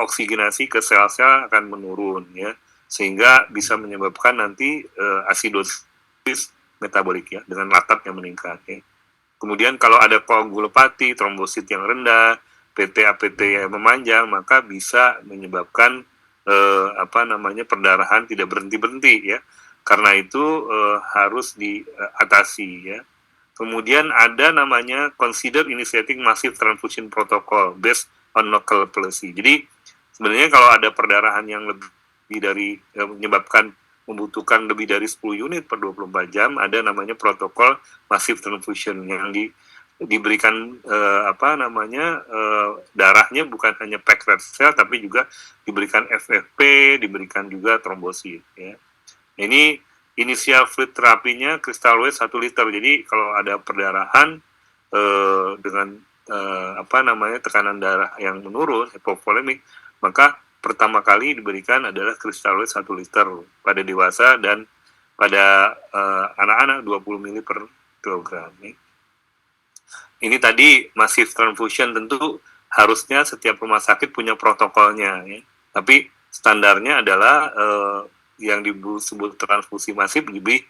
oksigenasi ke sel-sel akan menurun ya, sehingga bisa menyebabkan nanti asidosis metabolik ya, dengan laktat yang meningkat ya. Kemudian kalau ada koagulopati, trombosit yang rendah, PT-APT yang memanjang, maka bisa menyebabkan perdarahan tidak berhenti-berhenti ya. Karena itu harus diatasi ya. Kemudian ada namanya consider initiating massive transfusion protocol based on local policy. Jadi sebenarnya kalau ada perdarahan yang lebih dari membutuhkan lebih dari 10 unit per 24 jam, ada namanya protokol massive transfusion yang diberikan darahnya bukan hanya packed red cell tapi juga diberikan FFP, diberikan juga trombosit ya. Ini inisial fluid terapinya kristaloid 1 liter. Jadi kalau ada perdarahan dengan tekanan darah yang menurun, hipovolemik, maka pertama kali diberikan adalah kristaloid 1 liter pada dewasa dan pada anak-anak 20 ml per kilogram. Ini tadi massive transfusion, tentu harusnya setiap rumah sakit punya protokolnya ya. Tapi standarnya adalah yang disebut transfusi masif lebih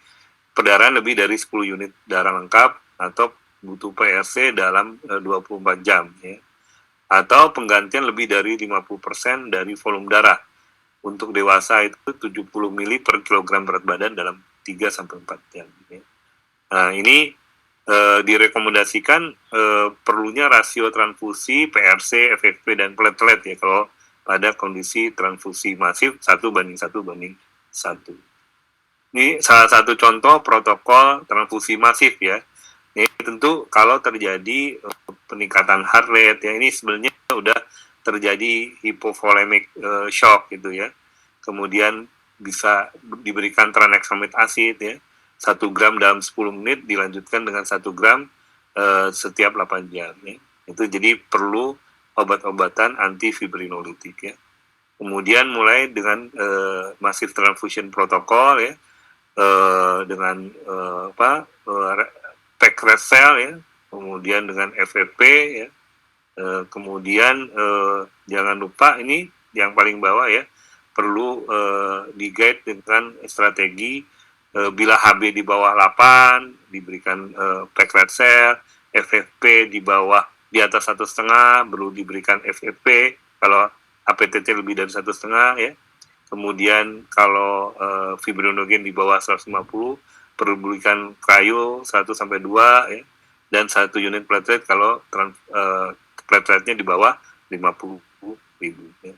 perdarahan lebih dari 10 unit darah lengkap atau butuh PRC dalam 24 jam ya. Atau penggantian lebih dari 50% dari volume darah. Untuk dewasa itu 70 mili per kilogram berat badan dalam 3-4 jam. Ya. Nah, ini direkomendasikan perlunya rasio transfusi PRC, FFP dan platelet ya kalau pada kondisi transfusi masif 1:1:1. Ini salah satu contoh protokol transfusi masif ya. Ini tentu kalau terjadi peningkatan heart rate ya, ini sebenarnya udah terjadi hypovolemic shock gitu ya. Kemudian bisa diberikan tranexamic acid ya, 1 gram dalam 10 menit dilanjutkan dengan 1 gram setiap 8 jam ya. Itu jadi perlu obat-obatan antifibrinolitik ya. Kemudian mulai dengan massive transfusion protokol ya, dengan pack red cell ya, kemudian dengan FFP ya, kemudian jangan lupa ini yang paling bawah ya, perlu di-guide dengan strategi bila HB di bawah 8 diberikan pack red cell, FFP di bawah di atas 1,5 perlu diberikan FFP, kalau HPTT lebih dari 1,5 ya. Kemudian kalau fibrinogen di bawah 150 perlu berikan cryo 1-2 ya, dan 1 unit platelet kalau plateletnya di bawah 50.000 ya.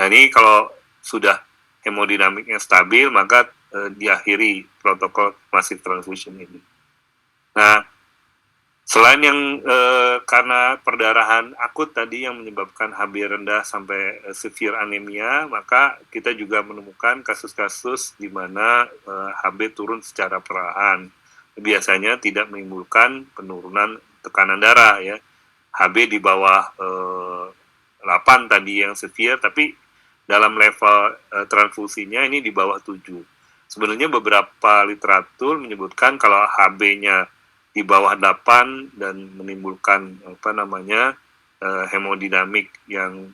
Nah ini kalau sudah hemodinamiknya stabil maka diakhiri protokol massive transfusion ini. Nah selain yang karena perdarahan akut tadi yang menyebabkan HB rendah sampai severe anemia, maka kita juga menemukan kasus-kasus di mana HB turun secara perlahan. Biasanya tidak menimbulkan penurunan tekanan darah ya. HB di bawah 8 tadi yang severe, tapi dalam level transfusinya ini di bawah 7. Sebenarnya beberapa literatur menyebutkan kalau HB-nya di bawah 8 dan menimbulkan hemodinamik yang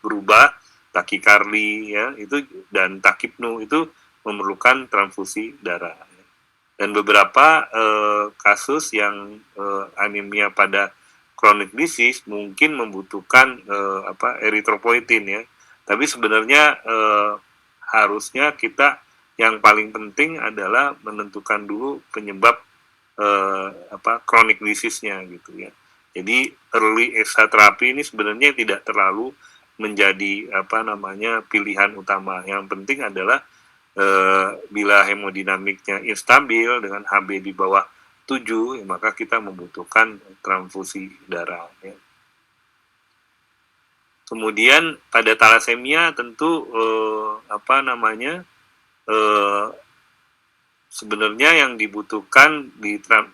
berubah, takikardi ya, itu dan takipnu itu memerlukan transfusi darah. Dan beberapa kasus yang anemia pada chronic disease mungkin membutuhkan eritropoietin ya. Tapi sebenarnya harusnya kita yang paling penting adalah menentukan dulu penyebab chronic disease-nya gitu ya. Jadi early ESA terapi ini sebenarnya tidak terlalu menjadi pilihan utama. Yang penting adalah bila hemodinamiknya instabil dengan HB di bawah 7 ya, maka kita membutuhkan transfusi darah ya. Kemudian pada thalassemia tentu sebenarnya yang dibutuhkan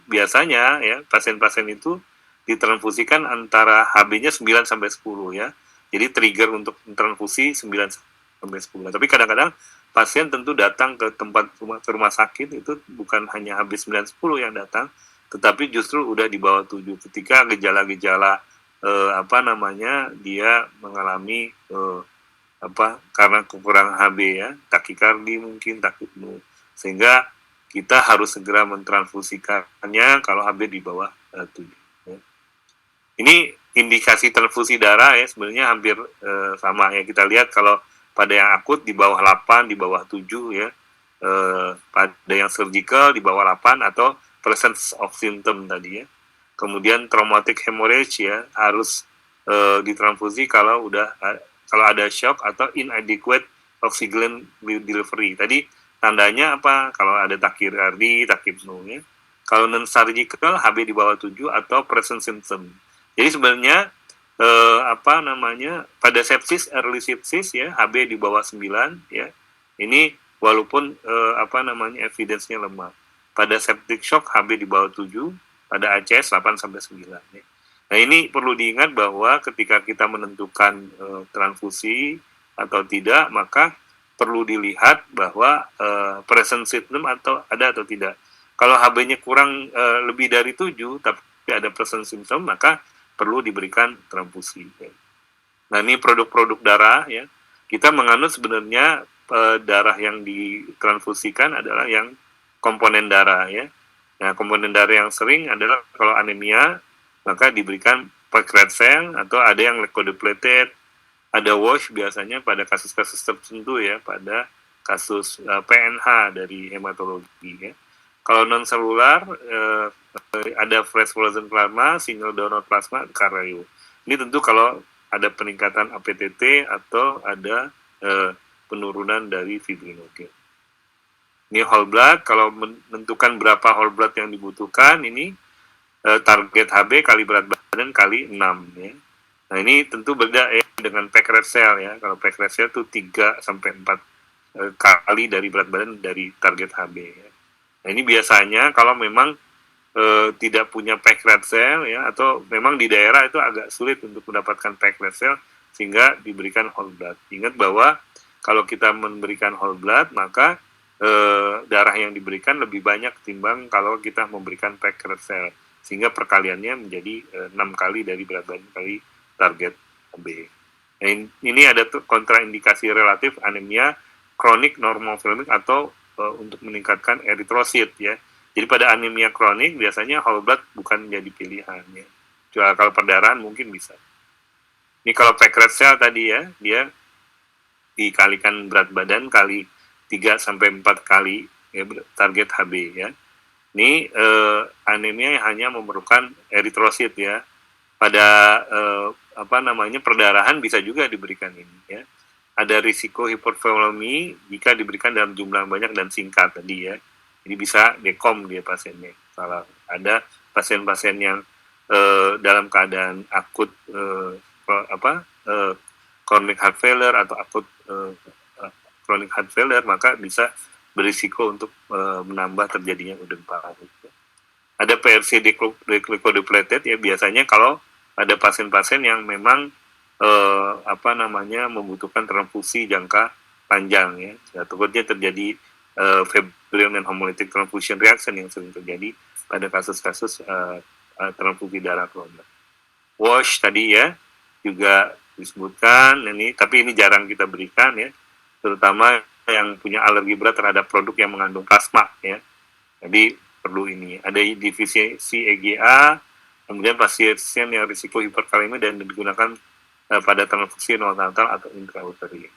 biasanya ya pasien-pasien itu ditransfusikan antara HB-nya 9 sampai 10 ya. Jadi trigger untuk transfusi 9 sampai 10. Tapi kadang-kadang pasien tentu datang ke rumah sakit itu bukan hanya HB 9 10 yang datang, tetapi justru udah di bawah 7 ketika gejala-gejala dia mengalami karena kekurangan HB ya, takikardi mungkin, takipnu, sehingga kita harus segera mentransfusikannya kalau HB di bawah 7. Ya. Ini indikasi transfusi darah ya sebenarnya hampir sama ya. Kita lihat kalau pada yang akut di bawah 8, di bawah 7 ya. Pada yang surgical di bawah 8 atau presence of symptom tadi ya. Kemudian traumatic hemorrhage ya harus ditransfusi kalau ada shock atau inadequate oxygen delivery. Tadi tandanya apa? Kalau ada takikardi, takipnu ya. Kalau non-surgical HB di bawah 7 atau present symptom. Jadi sebenarnya pada sepsis, early sepsis ya, HB di bawah 9 ya. Ini walaupun evidence-nya lemah. Pada septic shock HB di bawah 7, pada ACS 8 sampai 9 ya. Nah, ini perlu diingat bahwa ketika kita menentukan transfusi atau tidak, maka perlu dilihat bahwa present symptom atau tidak. Kalau HB-nya kurang lebih dari 7 tapi ada present symptom, maka perlu diberikan transfusi. Nah, ini produk-produk darah ya. Kita menganut sebenarnya darah yang ditransfusikan adalah yang komponen darah ya. Nah, komponen darah yang sering adalah kalau anemia maka diberikan pack red cell atau ada yang leukodepleted, ada wash biasanya pada kasus-kasus tertentu ya, pada kasus PNH dari hematologi ya. Kalau non selular ada fresh frozen plasma, single donor plasma, karyo. Ini tentu kalau ada peningkatan APTT atau ada penurunan dari fibrinogen. Ini whole blood, kalau menentukan berapa whole blood yang dibutuhkan, ini target HB kali berat badan kali 6 ya. Nah ini tentu beda ya dengan packed red cell ya. Kalau packed red cell itu 3 sampai 4 kali dari berat badan dari target HB ya. Nah ini biasanya kalau memang tidak punya packed red cell ya, atau memang di daerah itu agak sulit untuk mendapatkan packed red cell sehingga diberikan whole blood. Ingat bahwa kalau kita memberikan whole blood maka darah yang diberikan lebih banyak ketimbang kalau kita memberikan packed red cell, sehingga perkaliannya menjadi 6 kali dari berat badan kali target HB. Nah, ini ada kontraindikasi relatif anemia kronik normofilmik atau untuk meningkatkan eritrosit ya. Jadi pada anemia kronik biasanya whole blood bukan menjadi pilihan ya. Cuma kalau perdarahan mungkin bisa. Ini kalau packed red cell tadi ya, dia dikalikan berat badan kali 3 sampai 4 kali ya, target HB ya. Ini anemia hanya memerlukan eritrosit ya. Pada perdarahan bisa juga diberikan ini ya. Ada risiko hipervolemi jika diberikan dalam jumlah banyak dan singkat tadi ya. Jadi bisa dekom dia pasiennya. Kalau ada pasien-pasien yang dalam keadaan akut chronic heart failure atau akut chronic heart failure, maka bisa berisiko untuk menambah terjadinya uden parah. Ada PRC glycodepleted ya, biasanya kalau ada pasien-pasien yang memang membutuhkan transfusi jangka panjang ya. Takutnya terjadi febrile dan hemolytic transfusion reaction yang sering terjadi pada kasus-kasus transfusi darah kronik. WASH tadi ya juga disebutkan ini, tapi ini jarang kita berikan ya, terutama yang punya alergi berat terhadap produk yang mengandung plasma ya. Jadi perlu ini. Ada divisi EGA, kemudian pasien yang risiko hiperkalemia dan digunakan pada transfusi neonatal atau intrauterine.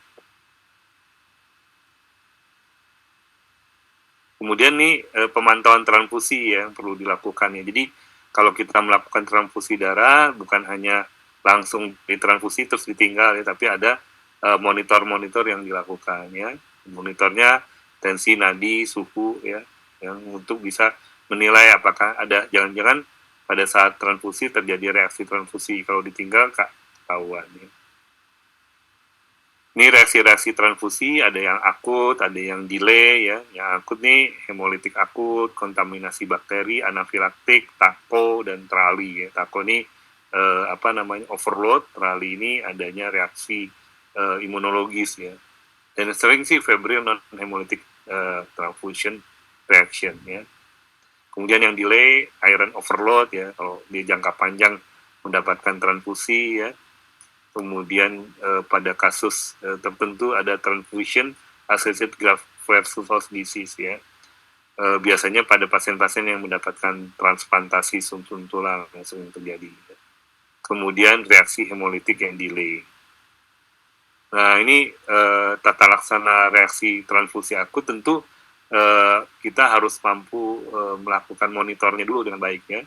Kemudian nih pemantauan transfusi ya, yang perlu dilakukan ya. Jadi kalau kita melakukan transfusi darah bukan hanya langsung ditransfusi terus ditinggal ya, tapi ada monitor-monitor yang dilakukan ya. Monitornya tensi nadi, suhu ya, yang untuk bisa menilai apakah ada jangan-jangan pada saat transfusi terjadi reaksi transfusi, kalau ditinggal ketahuan ya. Ini reaksi-reaksi transfusi ada yang akut, ada yang delay ya. Yang akut nih hemolitik akut, kontaminasi bakteri, anafilaktik, tako dan trali ya. Tako ini overload, trali ini adanya reaksi imunologis ya. Dan sering sih febrile non hemolytic transfusion reaction ya. Kemudian yang delay iron overload ya, kalau di jangka panjang mendapatkan transfusi ya. Kemudian pada kasus tertentu ada transfusion associated graft-versus-host disease ya. Biasanya pada pasien-pasien yang mendapatkan transplantasi sum-sum tulang yang sering terjadi. Ya. Kemudian reaksi hemolitik yang delay. Nah ini tata laksana reaksi transfusi akut tentu kita harus mampu melakukan monitornya dulu dengan baik ya.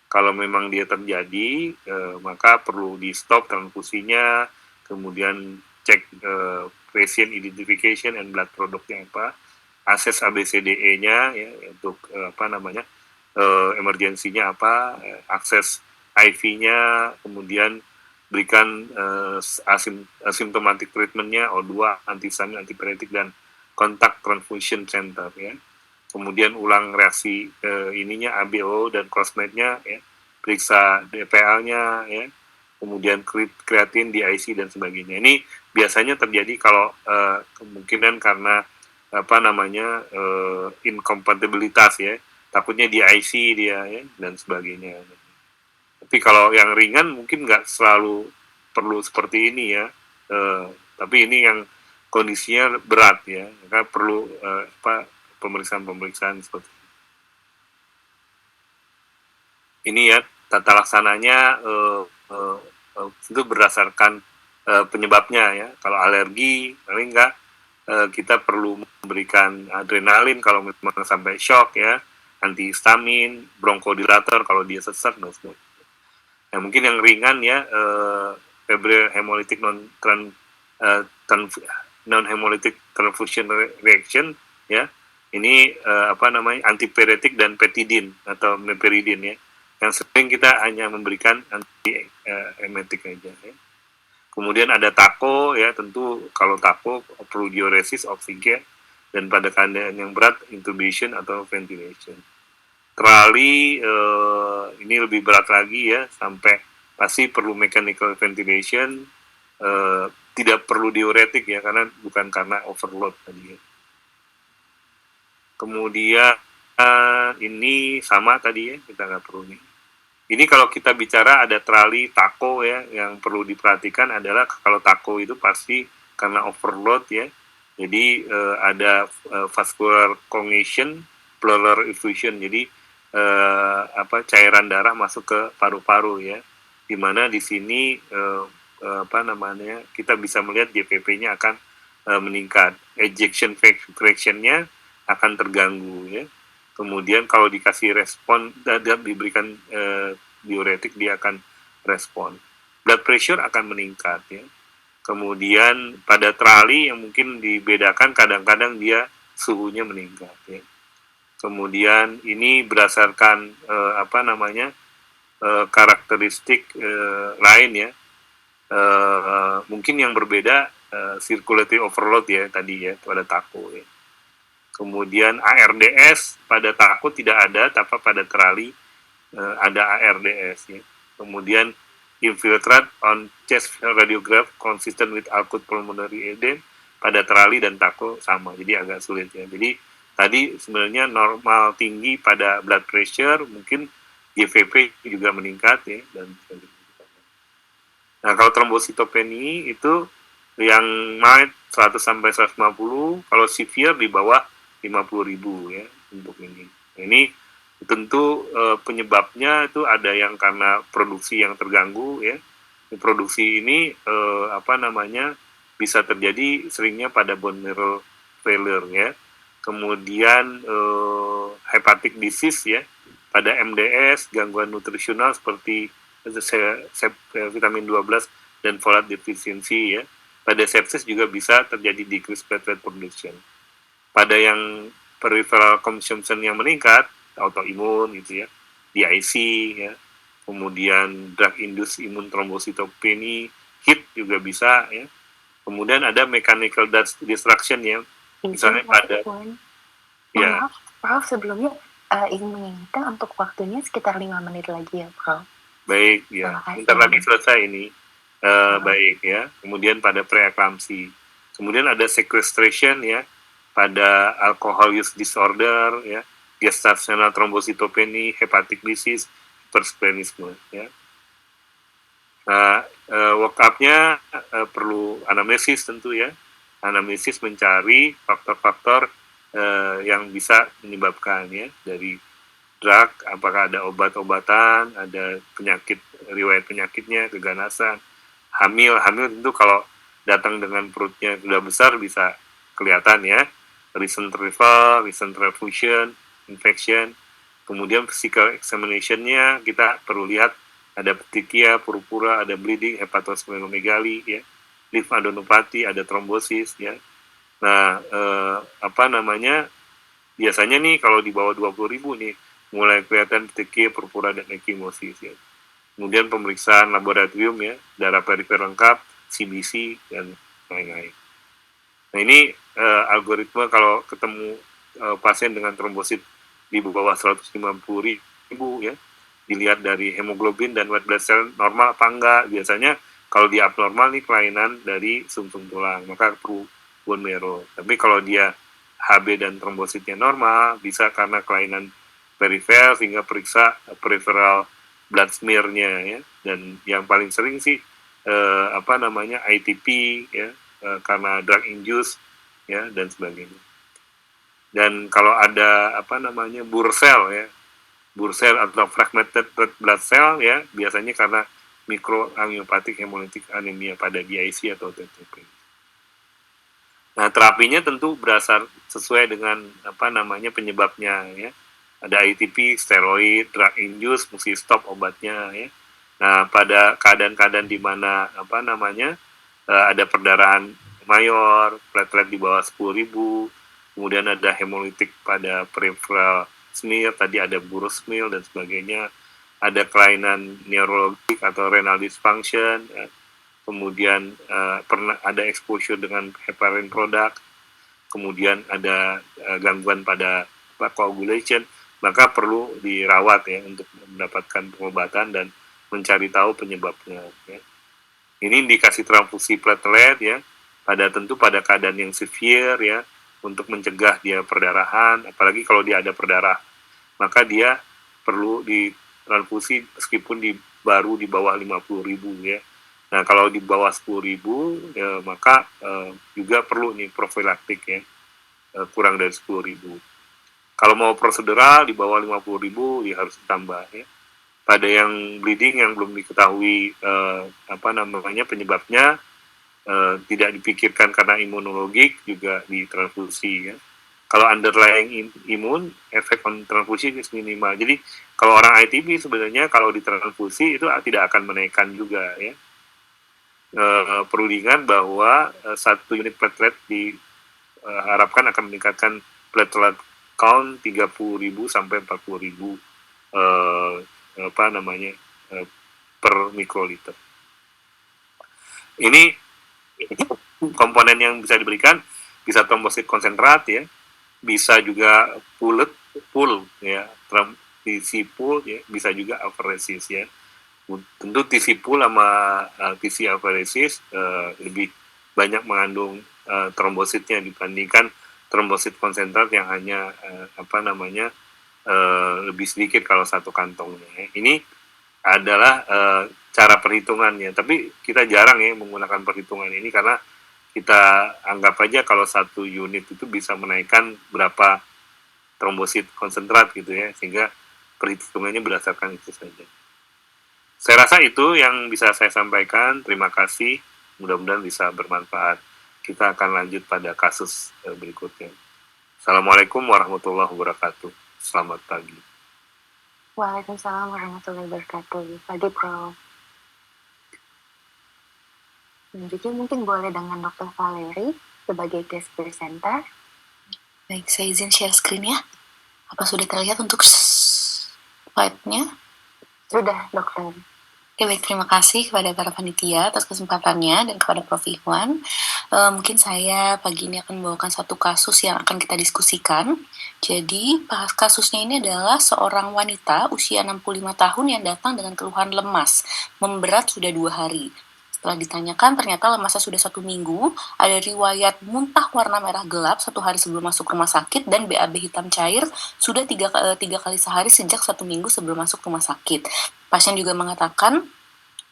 Kalau memang dia terjadi, maka perlu di stop transfusinya, kemudian cek patient identification and blood produknya apa, akses ABCDE-nya ya, untuk emergensinya apa, akses IV-nya, kemudian berikan asymptomatic treatment-nya, O2, antihistamin, antipiretik, dan kontak transfusion center ya. Kemudian ulang reaksi ininya ABO dan crossmatch-nya ya, periksa DPL-nya ya, kemudian kreatin, DIC dan sebagainya. Ini biasanya terjadi kalau kemungkinan karena incompatibilitas ya, takutnya DIC dia ya dan sebagainya. Tapi kalau yang ringan mungkin nggak selalu perlu seperti ini ya, tapi ini yang kondisinya berat ya, maka perlu pemeriksaan seperti ini ya. Tata laksananya itu berdasarkan penyebabnya ya. Kalau alergi paling enggak kita perlu memberikan adrenalin kalau memang sampai shock ya, antihistamin, bronkodilator kalau dia sesak dan sebagainya. Nah, mungkin yang ringan ya, febrile hemolytic non hemolytic transfusion reaction ya. Ini antipyretik dan petidin atau meperidin ya. Yang sering kita hanya memberikan anti emetik aja ya. Kemudian ada TACO ya, tentu kalau TACO perlu diuresis, oksigen, dan pada keadaan yang berat intubation atau ventilation. Trali ini lebih berat lagi ya, sampai pasti perlu mechanical ventilation, tidak perlu diuretik ya, karena bukan karena overload tadi ya. Kemudian ini sama tadi ya, kita nggak perlu nih. Ini kalau kita bicara ada trali TACO ya, yang perlu diperhatikan adalah kalau TACO itu pasti karena overload ya. Jadi ada vascular congestion, pleural effusion. Jadi cairan darah masuk ke paru-paru ya. Dimana di sini kita bisa melihat JPP-nya akan meningkat, ejection fraction-nya akan terganggu ya. Kemudian kalau dikasih respon dan diberikan diuretik, dia akan respon. Blood pressure akan meningkat ya. Kemudian pada trali yang mungkin dibedakan, kadang-kadang dia suhunya meningkat ya. Kemudian ini berdasarkan karakteristik lain ya. Mungkin yang berbeda circulatory overload ya tadi ya pada TACO ya. Kemudian ARDS pada TACO tidak ada, tapi pada trali ada ARDS ya. Kemudian infiltrate on chest radiograph consistent with acute pulmonary edema pada trali dan TACO sama, jadi agak sulit ya. Jadi tadi sebenarnya normal tinggi pada blood pressure, mungkin GVP juga meningkat ya, dan nah kalau trombositopeni itu yang mild 100 sampai 150, kalau severe di bawah 50.000 ya untuk ini. Nah, ini tentu penyebabnya itu ada yang karena produksi yang terganggu ya. Produksi ini bisa terjadi seringnya pada bone marrow failure ya. Kemudian hepatic disease ya, pada MDS, gangguan nutrisional seperti vitamin 12 dan folate deficiency ya. Pada sepsis juga bisa terjadi decreased platelet production. Pada yang peripheral consumption yang meningkat, autoimun gitu ya, DIC ya, kemudian drug induced immune thrombocytopenia, HIT juga bisa ya. Kemudian ada mechanical destruction ya, misalnya pada ya. Maaf, Prof, sebelumnya ingin mengingatkan untuk waktunya sekitar 5 menit lagi ya, Prof. Baik ya, bentar lagi selesai ini. Baik ya. Kemudian pada preeclampsia. Kemudian ada sequestration ya, pada alcohol use disorder ya, gestational thrombocytopenia, hepatic disease, hypersplenisme ya. Nah, workup-nya perlu anamnesis tentu ya. Anamnesis mencari faktor-faktor yang bisa menyebabkan ya, dari drug, apakah ada obat-obatan, ada penyakit, riwayat penyakitnya, keganasan, hamil tentu kalau datang dengan perutnya sudah besar bisa kelihatan ya. Recent travel, recent refusion, infection. Kemudian physical examination-nya kita perlu lihat ada petekia, purpura, ada bleeding, hepatosplenomegaly ya, lymphadenopathy, ada trombosis ya. Nah, biasanya nih kalau di bawah 20.000 nih mulai kelihatan petekia, purpura, dan ekimosis ya. Kemudian pemeriksaan laboratorium ya, darah perifer lengkap, CBC, dan lain-lain. Nah ini algoritma kalau ketemu pasien dengan trombosit di bawah 150.000 ya, dilihat dari hemoglobin dan white blood cell normal apa enggak. Biasanya kalau dia abnormal nih kelainan dari sumsum tulang, maka perlu bone marrow. Tapi kalau dia HB dan trombositnya normal, bisa karena kelainan perifer, sehingga periksa peripheral blood smear-nya ya. Dan yang paling sering sih ITP ya, karena drug induced ya, dan sebagainya. Dan kalau ada bursel ya, bursel atau fragmented red blood cell ya, biasanya karena mikroamniopatik hemolytic anemia pada DIC atau TTP. Nah, terapinya tentu sesuai dengan penyebabnya ya. ada ATP, steroid, drug induced, mesti stop obatnya ya. Nah, pada keadaan-keadaan di mana ada perdarahan mayor, platelet di bawah 10.000, kemudian ada hemolitik pada peripheral smear, tadi ada burus smear dan sebagainya, ada kelainan neurologik atau renal dysfunction, ya. Kemudian pernah ada exposure dengan heparin product, kemudian ada gangguan pada coagulation, maka perlu dirawat ya untuk mendapatkan pengobatan dan mencari tahu penyebabnya ya. Ini indikasi transfusi platelet ya, tentu pada keadaan yang severe ya, untuk mencegah dia perdarahan, apalagi kalau dia ada perdarahan, maka dia perlu ditransfusi meskipun baru di bawah 50.000 ya. Nah, kalau di bawah 10.000 ya, maka juga perlu nih profilaktik ya, kurang dari 10.000. Kalau mau prosedural di bawah 50.000 ya harus ditambah ya. Pada yang bleeding yang belum diketahui penyebabnya, tidak dipikirkan karena imunologik, juga ditransfusi ya. Kalau underlying imun, efek on transfusi itu minimal. Jadi kalau orang ITP sebenarnya kalau ditransfusi itu tidak akan menaikkan juga ya. Perlu diingat bahwa 1 unit platelet diharapkan akan meningkatkan platelet count 30.000 sampai 40.000 per mikroliter. Ini komponen yang bisa diberikan, bisa trombosit konsentrat ya, bisa juga pool ya, TC pool ya, bisa juga apheresis ya. Tentu TC pool sama TC apheresis lebih banyak mengandung trombositnya dibandingkan trombosit konsentrat yang hanya lebih sedikit kalau satu kantongnya. Ini adalah cara perhitungannya, tapi kita jarang ya menggunakan perhitungan ini karena kita anggap aja kalau 1 unit itu bisa menaikkan berapa trombosit konsentrat gitu ya, sehingga perhitungannya berdasarkan itu saja. Saya rasa itu yang bisa saya sampaikan. Terima kasih, mudah-mudahan bisa bermanfaat. Kita akan lanjut pada kasus berikutnya. Assalamualaikum warahmatullahi wabarakatuh. Selamat pagi. Waalaikumsalam warahmatullahi wabarakatuh. Pagi, Prof. Selanjutnya mungkin boleh dengan Dr. Valeri sebagai guest presenter. Baik, saya izin share screen ya. Apa sudah terlihat untuk slide-nya? Sudah, dokter. Oke, baik, terima kasih kepada para panitia atas kesempatannya dan kepada Prof. Ikhwan. Mungkin saya pagi ini akan membawakan satu kasus yang akan kita diskusikan. Jadi, kasusnya ini adalah seorang wanita usia 65 tahun yang datang dengan keluhan lemas, memberat sudah 2 hari. Setelah ditanyakan, ternyata lemasnya sudah 1 minggu, ada riwayat muntah warna merah gelap 1 hari sebelum masuk rumah sakit, dan BAB hitam cair sudah 3 kali sehari sejak 1 minggu sebelum masuk rumah sakit. Pasien juga mengatakan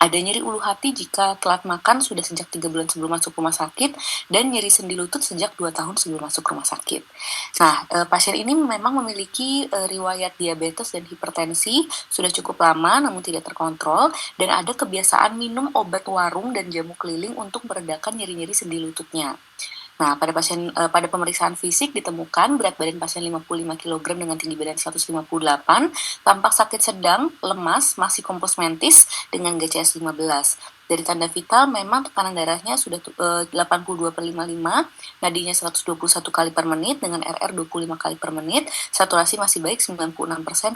ada nyeri ulu hati jika telat makan sudah sejak 3 bulan sebelum masuk rumah sakit, dan nyeri sendi lutut sejak 2 tahun sebelum masuk rumah sakit. Nah, pasien ini memang memiliki riwayat diabetes dan hipertensi sudah cukup lama namun tidak terkontrol, dan ada kebiasaan minum obat warung dan jamu keliling untuk meredakan nyeri-nyeri sendi lututnya. Nah, pada pemeriksaan fisik ditemukan berat badan pasien 55 kg dengan tinggi badan 158, tampak sakit sedang, lemas, masih kompos mentis dengan GCS 15. Dari tanda vital memang tekanan darahnya sudah 82/55, nadinya 121 kali per menit dengan RR 25 kali per menit, saturasi masih baik 96%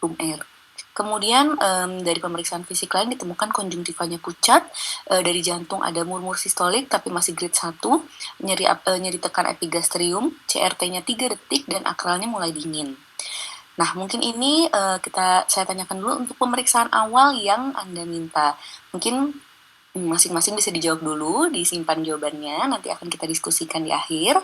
room air. Kemudian dari pemeriksaan fisik lain ditemukan konjungtivanya pucat, dari jantung ada murmur sistolik tapi masih grade 1, nyeri tekan epigastrium, CRT-nya 3 detik dan akralnya mulai dingin. Nah, mungkin ini saya tanyakan dulu untuk pemeriksaan awal yang Anda minta. Mungkin masing-masing bisa dijawab dulu, disimpan jawabannya, nanti akan kita diskusikan di akhir.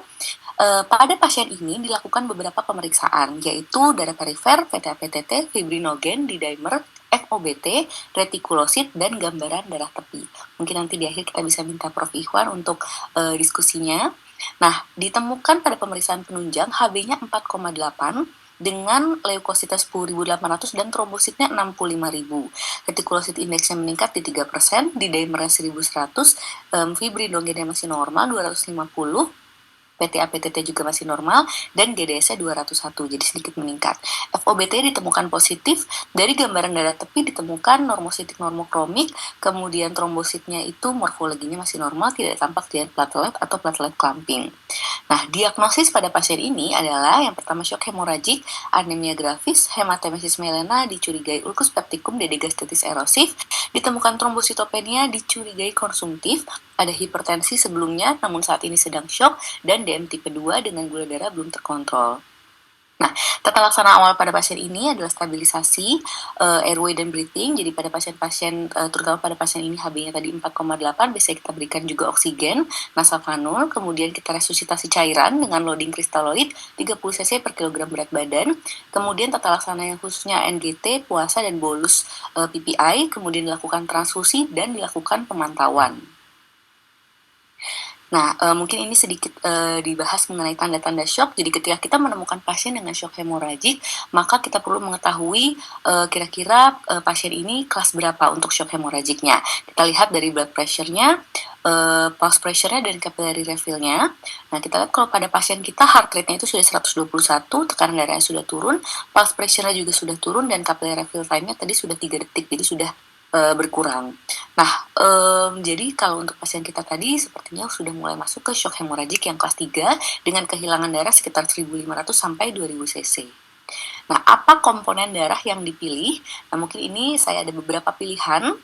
Pada pasien ini dilakukan beberapa pemeriksaan, yaitu darah perifer, PTA-PTT, fibrinogen, D-dimer, FOBT, retikulosit, dan gambaran darah tepi. Mungkin nanti di akhir kita bisa minta Prof. Ikhwan untuk diskusinya. Nah, ditemukan pada pemeriksaan penunjang HB-nya 4,8, dengan leukosita 10.800 dan trombositnya 65.000. Retikulosit indeksnya meningkat di 3%, D-dimernya 1.100, fibrinogennya masih normal 250, PT-APTT juga masih normal, dan GDS-nya 201, jadi sedikit meningkat. FOBT ditemukan positif, dari gambaran darah tepi ditemukan normositik normokromik, kemudian trombositnya itu morfologinya masih normal, tidak tampak dia platelet atau platelet clumping. Nah, diagnosis pada pasien ini adalah yang pertama shock hemoragik, anemia grafis, hematemesis melena, dicurigai ulcus pepticum, DD gastritis erosif, ditemukan trombositopenia, dicurigai konsumtif, ada hipertensi sebelumnya namun saat ini sedang shock, dan DM tipe 2 dengan gula darah belum terkontrol. Nah, tata laksana awal pada pasien ini adalah stabilisasi airway dan breathing. Jadi pada pasien-pasien, terutama pada pasien ini HB-nya tadi 4,8, biasanya kita berikan juga oksigen, nasal kanul, kemudian kita resusitasi cairan dengan loading kristaloid 30 cc per kilogram berat badan. Kemudian tata laksana yang khususnya NGT, puasa dan bolus PPI, kemudian dilakukan transfusi dan dilakukan pemantauan. Nah, mungkin ini sedikit dibahas mengenai tanda-tanda shock. Jadi ketika kita menemukan pasien dengan shock hemoragik, maka kita perlu mengetahui kira-kira pasien ini kelas berapa untuk shock hemoragiknya. Kita lihat dari blood pressure-nya, pulse pressure-nya, dan capillary refill-nya. Nah, kita lihat kalau pada pasien kita heart rate-nya itu sudah 121, tekanan darahnya sudah turun, pulse pressure-nya juga sudah turun, dan capillary refill time-nya tadi sudah 3 detik, jadi sudah berkurang. Nah, jadi kalau untuk pasien kita tadi sepertinya sudah mulai masuk ke shock hemoragik yang kelas 3 dengan kehilangan darah sekitar 1.500 sampai 2.000 cc. Nah, apa komponen darah yang dipilih? Nah, mungkin ini saya ada beberapa pilihan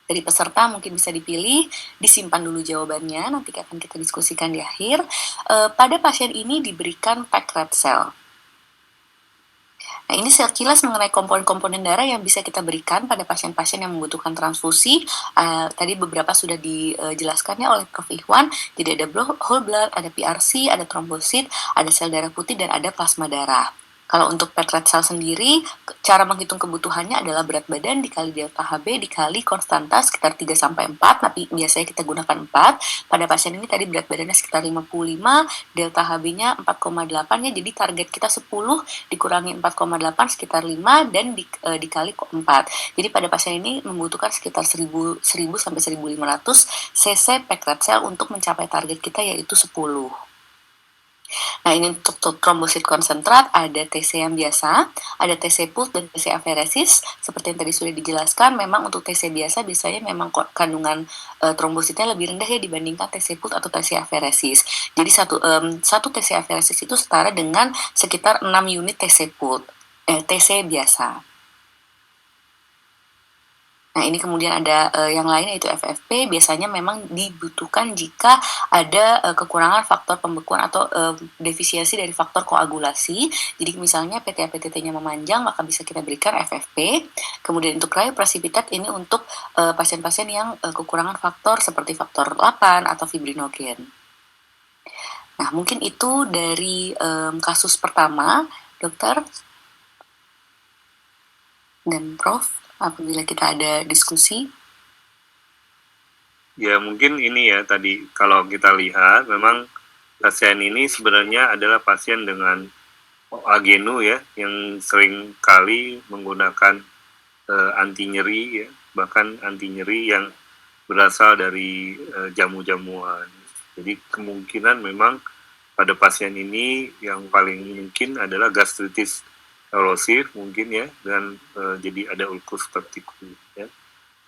dari peserta, mungkin bisa dipilih, disimpan dulu jawabannya, nanti akan kita diskusikan di akhir. Pada pasien ini diberikan packed red cell. Nah, ini sekilas mengenai komponen-komponen darah yang bisa kita berikan pada pasien-pasien yang membutuhkan transfusi. Tadi beberapa sudah dijelaskannya oleh Prof. Ikhwan. Jadi ada whole blood, ada PRC, ada trombosit, ada sel darah putih, dan ada plasma darah. Kalau untuk packed red cell sendiri, cara menghitung kebutuhannya adalah berat badan dikali delta HB dikali konstanta sekitar 3-4, tapi biasanya kita gunakan 4. Pada pasien ini tadi berat badannya sekitar 55, delta HB-nya 4,8 ya, jadi target kita 10 dikurangi 4,8 sekitar 5, dan dikali 4. Jadi pada pasien ini membutuhkan sekitar 1000 sampai 1500 cc packed red cell untuk mencapai target kita yaitu 10. Nah, ini untuk trombosit konsentrat ada TC yang biasa, ada TC pooled dan TC aferesis. Seperti yang tadi sudah dijelaskan, memang untuk TC biasa biasanya memang kandungan trombositnya lebih rendah ya dibandingkan TC pooled atau TC aferesis. Jadi satu TC aferesis itu setara dengan sekitar 6 unit TC pooled, TC biasa. Nah, ini kemudian ada yang lain yaitu FFP, biasanya memang dibutuhkan jika ada kekurangan faktor pembekuan atau defisiensi dari faktor koagulasi. Jadi misalnya PT-APTT-nya memanjang, maka bisa kita berikan FFP. Kemudian untuk cryoprecipitate ini untuk pasien-pasien yang kekurangan faktor seperti faktor 8 atau fibrinogen. Nah, mungkin itu dari kasus pertama, dokter dan Prof. Apabila kita ada diskusi. Ya mungkin ini ya tadi kalau kita lihat memang pasien ini sebenarnya adalah pasien dengan agenu ya yang sering kali menggunakan anti nyeri ya, bahkan anti nyeri yang berasal dari jamu-jamuan. Jadi kemungkinan memang pada pasien ini yang paling mungkin adalah gastritis erosif mungkin ya, dan jadi ada ulcus pepticum ya.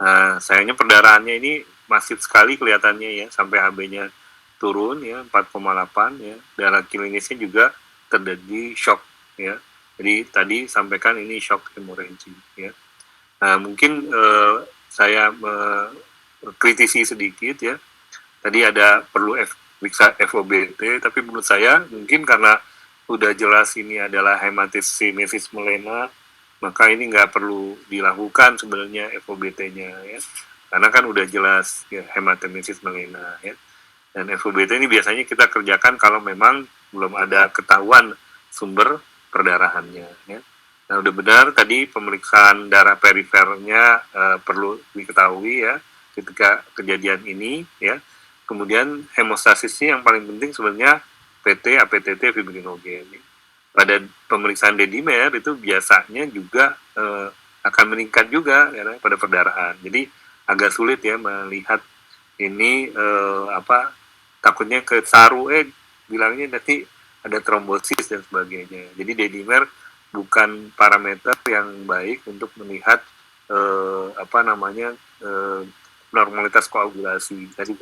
Nah, sayangnya perdarahannya ini masif sekali kelihatannya ya, sampai HB-nya turun ya 4,8 ya. Darah klinisnya juga terjadi shock ya. Jadi tadi sampaikan ini shock hemorrhage ya. Nah, mungkin saya kritisi sedikit ya. Tadi ada perlu periksa FOBT, tapi menurut saya mungkin karena udah jelas ini adalah hematemesis melena, maka ini nggak perlu dilakukan sebenarnya FOBT-nya ya, karena kan udah jelas ya, hematemesis melena ya. Dan FOBT ini biasanya kita kerjakan kalau memang belum ada ketahuan sumber perdarahannya ya. Nah, udah benar tadi pemeriksaan darah perifernya perlu diketahui ya ketika kejadian ini ya. Kemudian hemostasisnya yang paling penting sebenarnya PT, APTT, fibrinogen. Pada pemeriksaan dedimer itu biasanya juga akan meningkat juga ya, pada perdarahan. Jadi agak sulit ya melihat ini takutnya ke saru bilangnya nanti ada trombosis dan sebagainya. Jadi D-dimer bukan parameter yang baik untuk melihat normalitas koagulasi. Tadi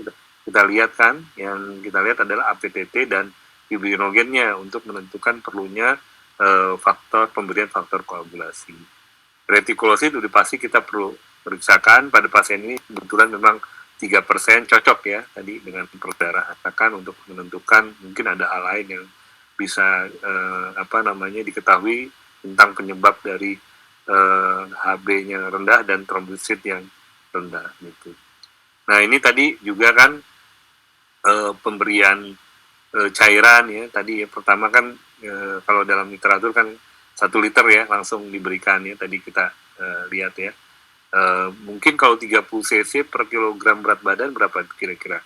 kita lihat kan, yang kita lihat adalah APTT dan fibrinogennya untuk menentukan perlunya pemberian faktor koagulasi. Retikulosit udah pasti kita perlu periksakan pada pasien ini, kebetulan memang 3% cocok ya tadi dengan perdarahan untuk menentukan mungkin ada hal lain yang bisa diketahui tentang penyebab dari HB-nya rendah dan trombosit yang rendah gitu. Nah ini tadi juga kan pemberian cairan ya tadi ya, pertama kan kalau dalam literatur kan 1 liter ya langsung diberikan ya, tadi kita lihat ya. Mungkin kalau 30 cc per kilogram berat badan berapa kira-kira?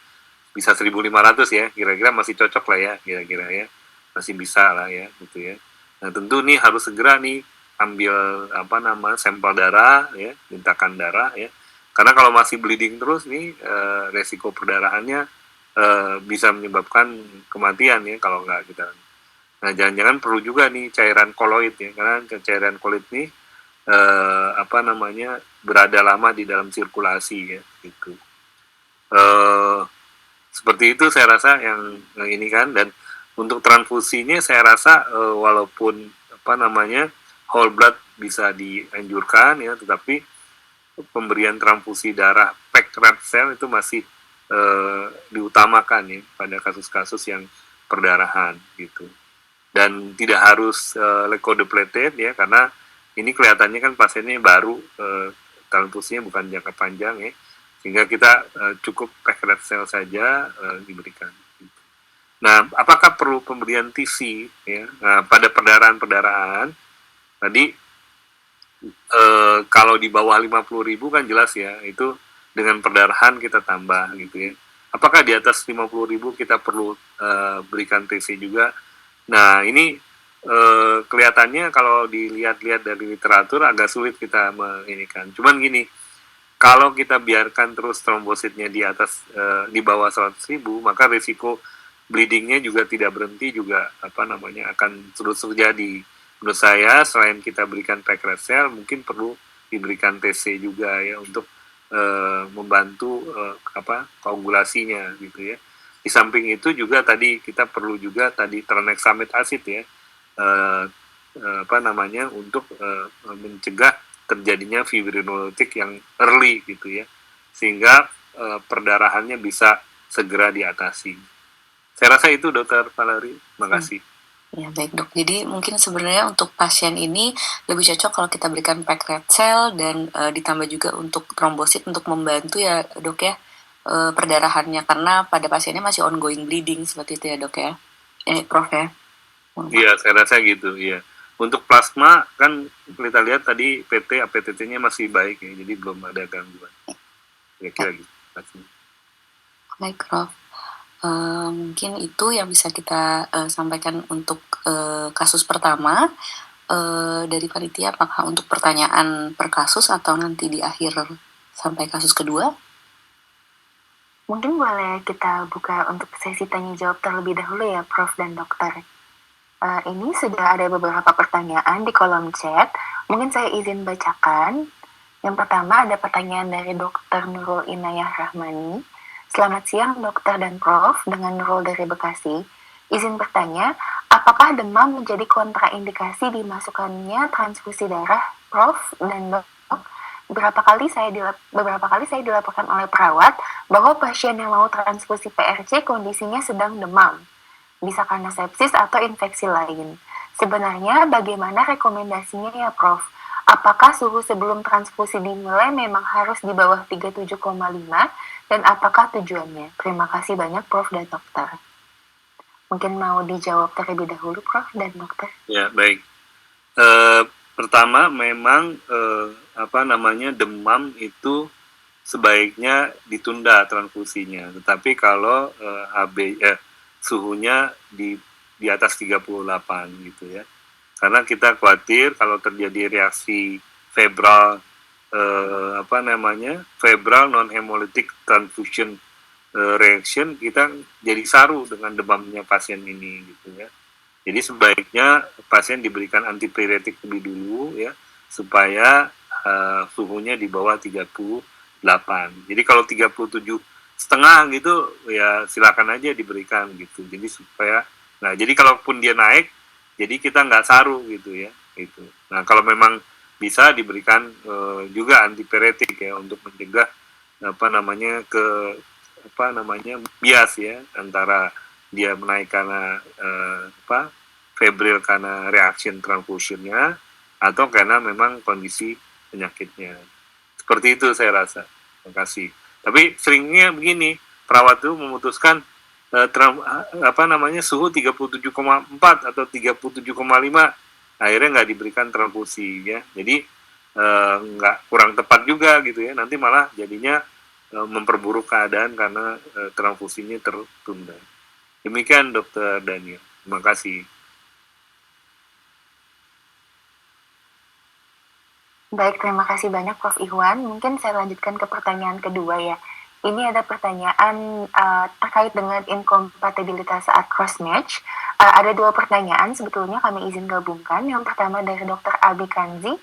Bisa 1.500 ya, kira-kira masih cocok lah ya, kira-kira ya. Masih bisa lah ya, gitu ya. Nah tentu nih harus segera nih ambil sampel darah ya, mintakan darah ya. Karena kalau masih bleeding terus nih resiko perdarahannya bisa menyebabkan kematian ya kalau nggak kita. Nah jangan-jangan perlu juga nih cairan koloid ya, karena cairan koloid nih berada lama di dalam sirkulasi ya gitu. Seperti itu saya rasa yang ini kan. Dan untuk transfusinya saya rasa walaupun whole blood bisa dianjurkan ya, tetapi pemberian transfusi darah packed red cell itu masih diutamakan ya pada kasus-kasus yang perdarahan gitu. Dan tidak harus leukodepleted ya, karena ini kelihatannya kan pasiennya baru, transfusinya bukan jangka panjang ya, sehingga kita cukup packed red cell saja diberikan. Nah, apakah perlu pemberian TC ya? Nah, pada perdarahan tadi kalau di bawah 50.000 kan jelas ya, itu dengan perdarahan kita tambah gitu ya. Apakah di atas 50.000 kita perlu berikan TC juga? Nah, ini kelihatannya kalau dilihat-lihat dari literatur agak sulit kita menginikan. Cuman gini, kalau kita biarkan terus trombositnya di atas di bawah 100.000, maka risiko bleedingnya juga tidak berhenti juga akan terus terjadi. Menurut saya selain kita berikan packed red cell, mungkin perlu diberikan TC juga ya untuk membantu koagulasinya gitu ya. Di samping itu juga tadi kita perlu juga tadi tranexamic acid ya, untuk mencegah terjadinya fibrinolytik yang early gitu ya, sehingga perdarahannya bisa segera diatasi. Saya rasa itu Dr. Valerie, makasih. Ya baik dok, jadi mungkin sebenarnya untuk pasien ini lebih cocok kalau kita berikan packed red cell dan ditambah juga untuk trombosit untuk membantu ya dok ya perdarahannya, karena pada pasiennya masih ongoing bleeding seperti itu ya dok ya, Prof ya. Iya, saya rasa gitu ya. Untuk plasma kan kita lihat tadi PT APTT-nya masih baik ya, jadi belum ada gangguan. Kira-kira gitu. Baik Prof. Mungkin itu yang bisa kita sampaikan untuk kasus pertama dari panitia. Apakah untuk pertanyaan per kasus atau nanti di akhir sampai kasus kedua? Mungkin boleh kita buka untuk sesi tanya jawab terlebih dahulu ya Prof dan Dokter. Ini sudah ada beberapa pertanyaan di kolom chat. Mungkin saya izin bacakan. Yang pertama ada pertanyaan dari Dr. Nurul Inayah Rahmani. Selamat siang dokter dan Prof, dengan Nurul dari Bekasi. Izin bertanya, apakah demam menjadi kontraindikasi dimasukkannya transfusi darah Prof dan Dok? Beberapa kali saya dilaporkan oleh perawat bahwa pasien yang mau transfusi PRC kondisinya sedang demam. Bisa karena sepsis atau infeksi lain. Sebenarnya bagaimana rekomendasinya ya Prof? Apakah suhu sebelum transfusi dimulai memang harus di bawah 37,5 dan apakah tujuannya? Terima kasih banyak Prof dan Dokter. Mungkin mau dijawab terlebih dahulu Prof dan Dokter. Ya, baik. Pertama memang demam itu sebaiknya ditunda transfusinya. Tetapi kalau suhunya di atas 38 gitu ya. Karena kita khawatir kalau terjadi reaksi febral febral non hemolytic transfusion reaction, kita jadi saru dengan demamnya pasien ini gitu ya. Jadi sebaiknya pasien diberikan antipiretik lebih dulu ya, supaya suhunya di bawah 38. Jadi kalau 37 setengah gitu ya silakan aja diberikan gitu. Jadi supaya, nah jadi kalaupun dia naik, jadi kita nggak saru gitu ya. Gitu. Nah kalau memang bisa diberikan juga antipiretik ya untuk mencegah bias ya antara dia menaik karena febrile karena reaction transfusionnya atau karena memang kondisi penyakitnya. Seperti itu saya rasa. Terima kasih. Tapi seringnya begini, perawat itu memutuskan suhu 37,4 atau 37,5, akhirnya nggak diberikan transfusi ya. Jadi nggak kurang tepat juga gitu ya. Nanti malah jadinya memperburuk keadaan karena transfusinya tertunda. Demikian Dokter Daniel. Terima kasih. Baik, terima kasih banyak Prof. Iwan. Mungkin saya lanjutkan ke pertanyaan kedua ya. Ini ada pertanyaan terkait dengan inkompatibilitas saat cross-match. Ada dua pertanyaan, sebetulnya kami izin gabungkan. Yang pertama dari Dr. Abi Kanzi.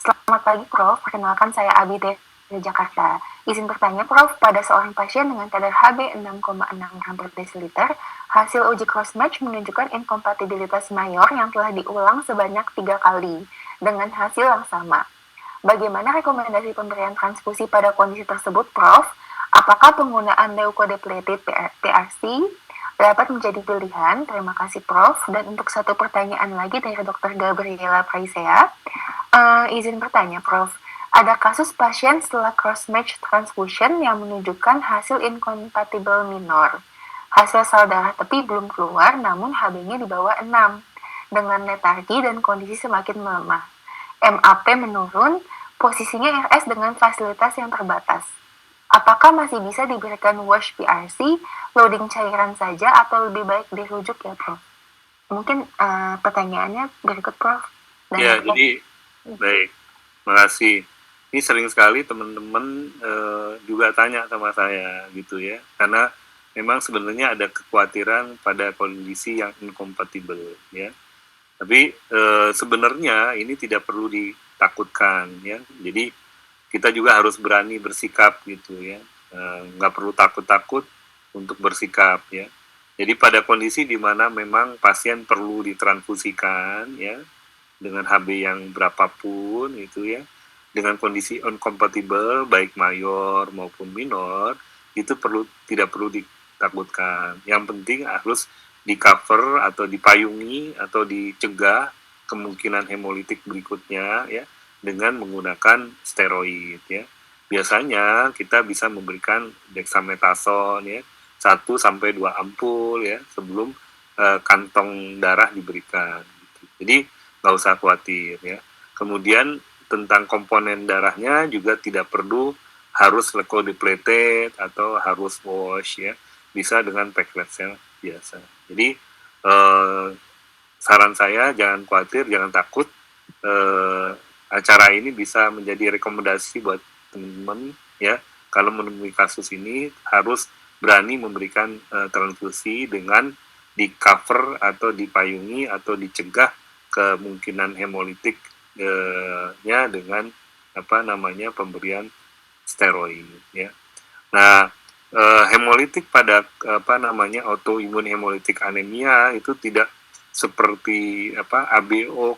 Selamat pagi Prof, perkenalkan saya Abi dari Jakarta. Izin bertanya Prof, pada seorang pasien dengan kadar Hb 6,6 gram per desiliter, hasil uji cross-match menunjukkan inkompatibilitas mayor yang telah diulang sebanyak 3 kali dengan hasil yang sama. Bagaimana rekomendasi pemberian transfusi pada kondisi tersebut, Prof? Apakah penggunaan leukodepleted PRC dapat menjadi pilihan? Terima kasih, Prof. Dan untuk satu pertanyaan lagi dari Dr. Gabriela Praisea, izin bertanya, Prof. Ada kasus pasien setelah cross-match transfusion yang menunjukkan hasil incompatible minor. Hasil sel darah tepi belum keluar, namun Hb-nya di bawah 6, dengan letargi dan kondisi semakin melemah. MAP menurun, posisinya RS dengan fasilitas yang terbatas. Apakah masih bisa diberikan wash PRC, loading cairan saja, atau lebih baik dirujuk ya, Prof? Mungkin pertanyaannya berikut, Prof. Dan ya, jadi baik, makasih. Ini sering sekali teman-teman juga tanya sama saya gitu ya, karena memang sebenarnya ada kekhawatiran pada kondisi yang incompatible ya. Tapi sebenarnya ini tidak perlu ditakutkan ya. Jadi kita juga harus berani bersikap gitu ya. Nggak perlu takut-takut untuk bersikap ya. Jadi pada kondisi di mana memang pasien perlu ditransfusikan ya dengan Hb yang berapapun itu ya, dengan kondisi incompatible baik mayor maupun minor, itu tidak perlu ditakutkan. Yang penting harus di cover atau dipayungi atau dicegah kemungkinan hemolitik berikutnya ya dengan menggunakan steroid ya. Biasanya kita bisa memberikan dexamethasone ya 1 sampai 2 ampul ya sebelum kantong darah diberikan gitu. Jadi nggak usah khawatir ya. Kemudian tentang komponen darahnya juga tidak perlu harus leukodepleted atau harus wash ya. Bisa dengan platelet cell biasa. Jadi saran saya jangan khawatir, jangan takut. Acara ini bisa menjadi rekomendasi buat teman-teman ya. Kalau menemui kasus ini harus berani memberikan transfusi dengan di cover atau dipayungi atau dicegah kemungkinan hemolitik nya dengan pemberian steroid ya. Nah, hemolitik pada autoimun hemolitik anemia itu tidak seperti ABO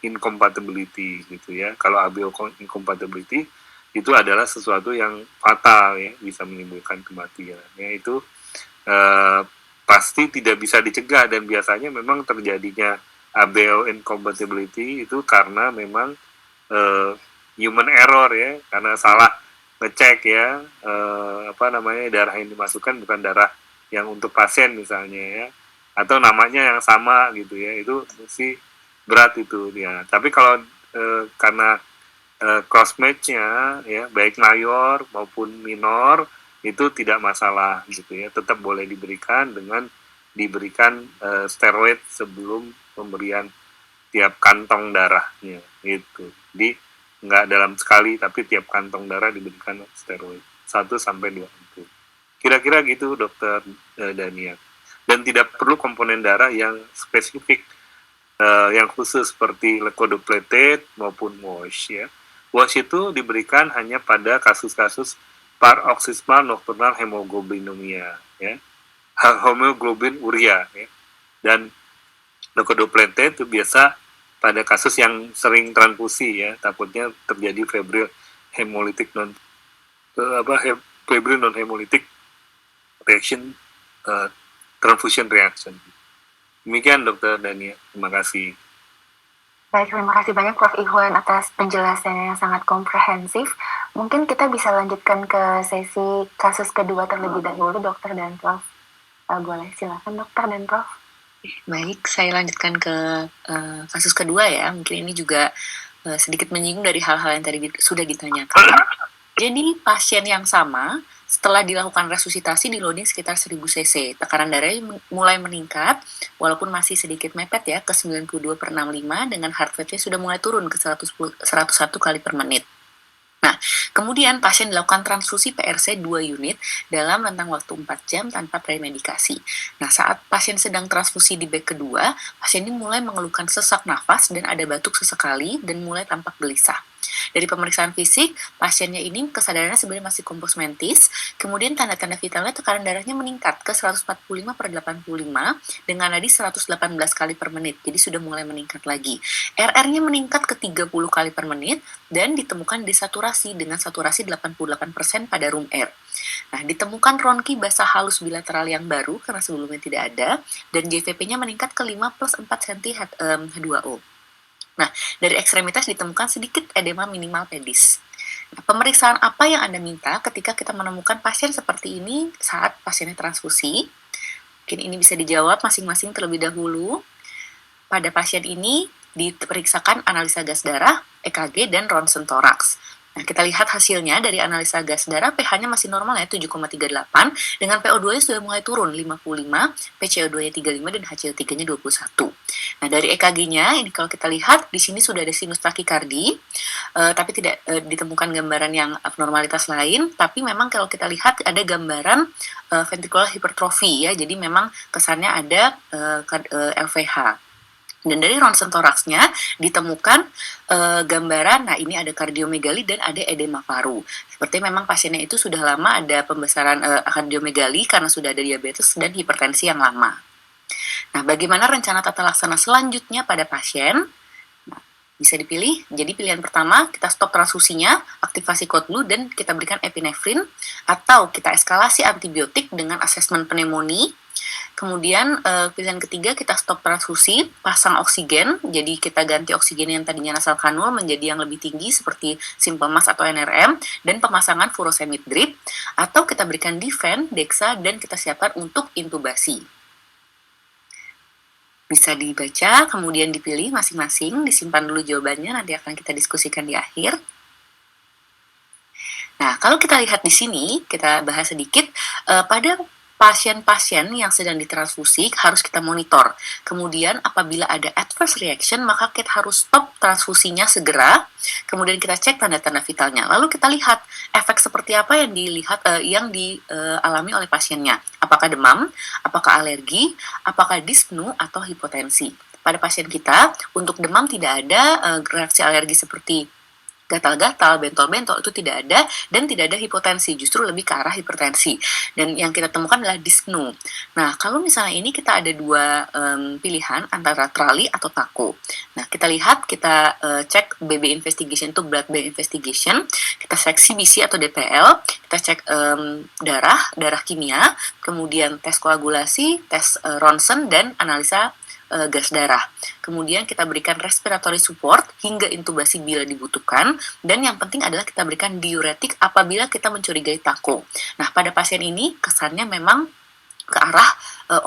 incompatibility gitu ya. Kalau ABO incompatibility itu adalah sesuatu yang fatal ya, bisa menimbulkan kematian. Ya, itu pasti tidak bisa dicegah dan biasanya memang terjadinya ABO incompatibility itu karena memang human error ya, karena salah ngecek ya darah yang dimasukkan bukan darah yang untuk pasien misalnya ya, atau namanya yang sama gitu ya, itu mesti berat itu ya. Tapi kalau karena cross match-nya ya baik mayor maupun minor itu tidak masalah gitu ya, tetap boleh diberikan dengan diberikan steroid sebelum pemberian tiap kantong darahnya gitu. Jadi nggak dalam sekali tapi tiap kantong darah diberikan steroid 1 sampai 2 ampul. Kira-kira gitu Dokter Dania. Dan tidak perlu komponen darah yang spesifik, yang khusus seperti leukodepleted maupun WASH ya. WASH itu diberikan hanya pada kasus-kasus paroxysmal nocturnal hemoglobinuria ya, hemoglobin urea ya. Dan leukodepleted itu biasa pada kasus yang sering transfusi ya, takutnya terjadi febrile hemolytic febrile non hemolytic reaction, transfusion reaction. Demikian Dokter Dania, terima kasih. Baik, terima kasih banyak Prof. Ihwan atas penjelasannya yang sangat komprehensif. Mungkin kita bisa lanjutkan ke sesi kasus kedua terlebih dahulu, Dokter dan Prof. Boleh, silakan Dokter dan Prof. Baik, saya lanjutkan ke kasus kedua ya. Mungkin ini juga sedikit menyinggung dari hal-hal yang tadi sudah ditanyakan. Jadi pasien yang sama setelah dilakukan resusitasi di loading sekitar 1000 cc, tekanan darahnya mulai meningkat walaupun masih sedikit mepet ya ke 92/65 dengan heart rate-nya sudah mulai turun ke 101 kali per menit. Nah, kemudian pasien dilakukan transfusi PRC 2 unit dalam rentang waktu 4 jam tanpa premedikasi. Nah, saat pasien sedang transfusi di bag kedua, pasien ini mulai mengeluhkan sesak nafas dan ada batuk sesekali dan mulai tampak gelisah. Dari pemeriksaan fisik, pasiennya ini kesadarannya sebenarnya masih kompos mentis, kemudian tanda-tanda vitalnya tekanan darahnya meningkat ke 145/85 dengan nadi 118 kali per menit, jadi sudah mulai meningkat lagi. RR-nya meningkat ke 30 kali per menit dan ditemukan desaturasi dengan saturasi 88% pada room air. Nah, ditemukan ronki basah halus bilateral yang baru karena sebelumnya tidak ada, dan JVP-nya meningkat ke 5+4 cm H2O. Nah, dari ekstremitas ditemukan sedikit edema minimal pedis. Nah, pemeriksaan apa yang Anda minta ketika kita menemukan pasien seperti ini saat pasiennya transfusi? Mungkin ini bisa dijawab masing-masing terlebih dahulu. Pada pasien ini diperiksakan analisa gas darah, EKG, dan ronsen toraks. Nah, kita lihat hasilnya dari analisa gas darah, pH-nya masih normal ya, 7,38, dengan PO2-nya sudah mulai turun, 55, PCO2-nya 35, dan HCO3-nya 21. Nah, dari EKG-nya, ini kalau kita lihat, di sini sudah ada sinus takikardi, tapi tidak ditemukan gambaran yang abnormalitas lain, tapi memang kalau kita lihat ada gambaran ventricular hypertrophy ya, jadi memang kesannya ada LVH. Dan dari ronsen toraksnya ditemukan gambaran, nah ini ada kardiomegali dan ada edema paru. Seperti memang pasiennya itu sudah lama ada pembesaran kardiomegali karena sudah ada diabetes dan hipertensi yang lama. Nah, bagaimana rencana tata laksana selanjutnya pada pasien? Nah, bisa dipilih. Jadi pilihan pertama, kita stop transfusinya, aktivasi code blue, dan kita berikan epinefrin, atau kita eskalasi antibiotik dengan asesmen pneumonia. Kemudian pilihan ketiga, kita stop transfusi, pasang oksigen, jadi kita ganti oksigen yang tadinya nasal kanul menjadi yang lebih tinggi seperti simple mask atau NRM, dan pemasangan furosemide drip, atau kita berikan Difen, Dexa, dan kita siapkan untuk intubasi. Bisa dibaca, kemudian dipilih masing-masing, disimpan dulu jawabannya, nanti akan kita diskusikan di akhir. Nah, kalau kita lihat di sini, kita bahas sedikit, pada pasien-pasien yang sedang ditransfusi harus kita monitor. Kemudian apabila ada adverse reaction, maka kita harus stop transfusinya segera. Kemudian kita cek tanda-tanda vitalnya. Lalu kita lihat efek seperti apa yang dialami oleh pasiennya. Apakah demam, apakah alergi, apakah dyspnea atau hipotensi. Pada pasien kita, untuk demam tidak ada reaksi alergi seperti gatal-gatal, bentol-bentol, itu tidak ada, dan tidak ada hipotensi, justru lebih ke arah hipertensi. Dan yang kita temukan adalah dyspnea. Nah, kalau misalnya ini kita ada dua pilihan antara trali atau tako. Nah, kita lihat, kita cek BB investigation itu blood bank investigation, kita cek CBC atau DPL, kita cek darah kimia, kemudian tes koagulasi, tes ronsen, dan analisa gas darah. Kemudian kita berikan respiratory support hingga intubasi bila dibutuhkan, dan yang penting adalah kita berikan diuretik apabila kita mencurigai tako. Nah, pada pasien ini kesannya memang ke arah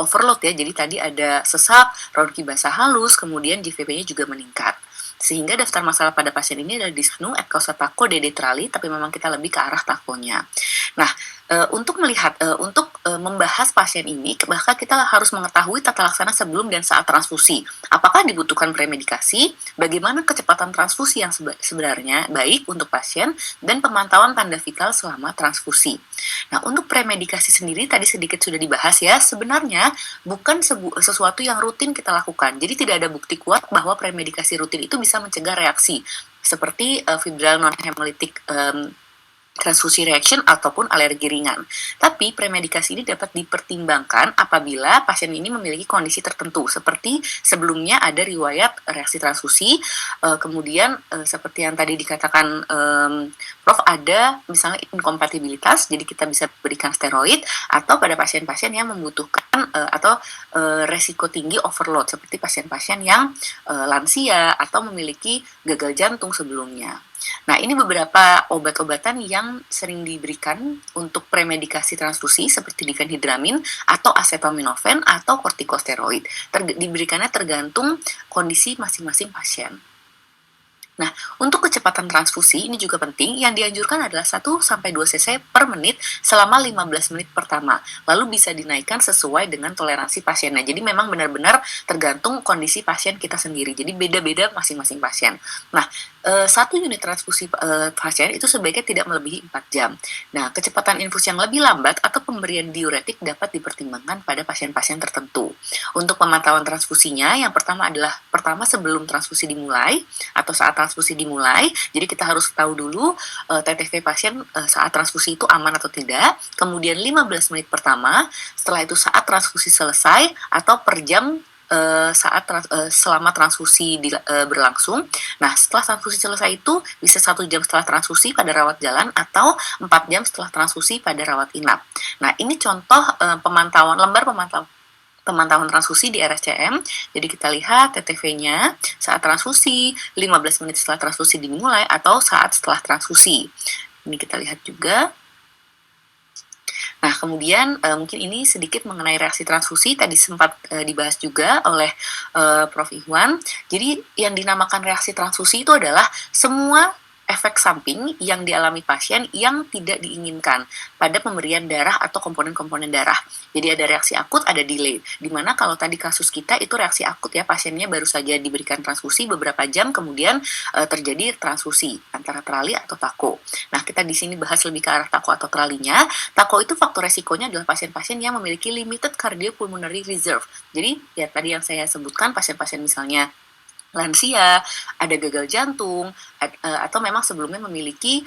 overload ya, jadi tadi ada sesak, ronki basah halus, kemudian JVP-nya juga meningkat. Sehingga daftar masalah pada pasien ini adalah dyspnea, etkausa tako, DD trali, tapi memang kita lebih ke arah takonya. Nah, untuk melihat, membahas pasien ini, bahkan kita harus mengetahui tata laksana sebelum dan saat transfusi. Apakah dibutuhkan premedikasi, bagaimana kecepatan transfusi yang sebenarnya baik untuk pasien, dan pemantauan tanda vital selama transfusi. Nah, untuk premedikasi sendiri tadi sedikit sudah dibahas ya, sebenarnya bukan sesuatu yang rutin kita lakukan. Jadi tidak ada bukti kuat bahwa premedikasi rutin itu bisa mencegah reaksi seperti febrile non-hemolytic transfusi reaction ataupun alergi ringan. Tapi premedikasi ini dapat dipertimbangkan apabila pasien ini memiliki kondisi tertentu, seperti sebelumnya ada riwayat reaksi transfusi, kemudian seperti yang tadi dikatakan Prof, ada misalnya inkompatibilitas, jadi kita bisa berikan steroid, atau pada pasien-pasien yang membutuhkan atau resiko tinggi overload, seperti pasien-pasien yang lansia atau memiliki gagal jantung sebelumnya. Nah, ini beberapa obat-obatan yang sering diberikan untuk premedikasi transfusi seperti difenhidramin atau acetaminophen atau kortikosteroid. Diberikannya tergantung kondisi masing-masing pasien. Nah, untuk kecepatan transfusi ini juga penting. Yang dianjurkan adalah 1-2 cc per menit selama 15 menit pertama. Lalu bisa dinaikkan sesuai dengan toleransi pasiennya. Jadi memang benar-benar tergantung kondisi pasien kita sendiri. Jadi beda-beda masing-masing pasien. Nah, 1 unit transfusi pasien itu sebaiknya tidak melebihi 4 jam. Nah, kecepatan infus yang lebih lambat atau pemberian diuretik dapat dipertimbangkan pada pasien-pasien tertentu. Untuk pemantauan transfusinya, yang pertama adalah sebelum transfusi dimulai atau saat transfusi dimulai. Jadi kita harus tahu dulu TTV pasien saat transfusi itu aman atau tidak. Kemudian 15 menit pertama, setelah itu saat transfusi selesai atau per jam selama transfusi berlangsung. Nah, setelah transfusi selesai itu bisa 1 jam setelah transfusi pada rawat jalan atau 4 jam setelah transfusi pada rawat inap. Nah, ini contoh lembar pemantauan transfusi di RSCM. Jadi kita lihat TTV-nya saat transfusi, 15 menit setelah transfusi dimulai atau saat setelah transfusi. Ini kita lihat juga. Nah, kemudian mungkin ini sedikit mengenai reaksi transfusi, tadi sempat dibahas juga oleh Prof. Iwan. Jadi yang dinamakan reaksi transfusi itu adalah semua efek samping yang dialami pasien yang tidak diinginkan pada pemberian darah atau komponen-komponen darah. Jadi ada reaksi akut, ada delay. Dimana kalau tadi kasus kita itu reaksi akut ya, pasiennya baru saja diberikan transfusi beberapa jam kemudian terjadi transfusi antara trali atau tako. Nah, kita di sini bahas lebih ke arah tako atau tralinya. Tako itu faktor resikonya adalah pasien-pasien yang memiliki limited cardiopulmonary reserve. Jadi ya tadi yang saya sebutkan pasien-pasien misalnya lansia, ada gagal jantung, atau memang sebelumnya memiliki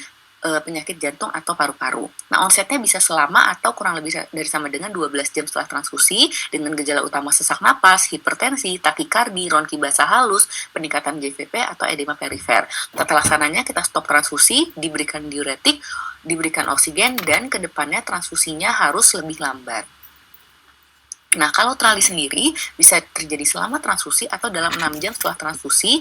penyakit jantung atau paru-paru. Nah, onsetnya bisa selama atau kurang lebih dari sama dengan 12 jam setelah transfusi dengan gejala utama sesak napas, hipertensi, takikardi, ronki basah halus, peningkatan GVP atau edema perifer. Tata laksananya kita stop transfusi, diberikan diuretik, diberikan oksigen, dan kedepannya transfusinya harus lebih lambat. Nah, kalau trali sendiri bisa terjadi selama transfusi atau dalam 6 jam setelah transfusi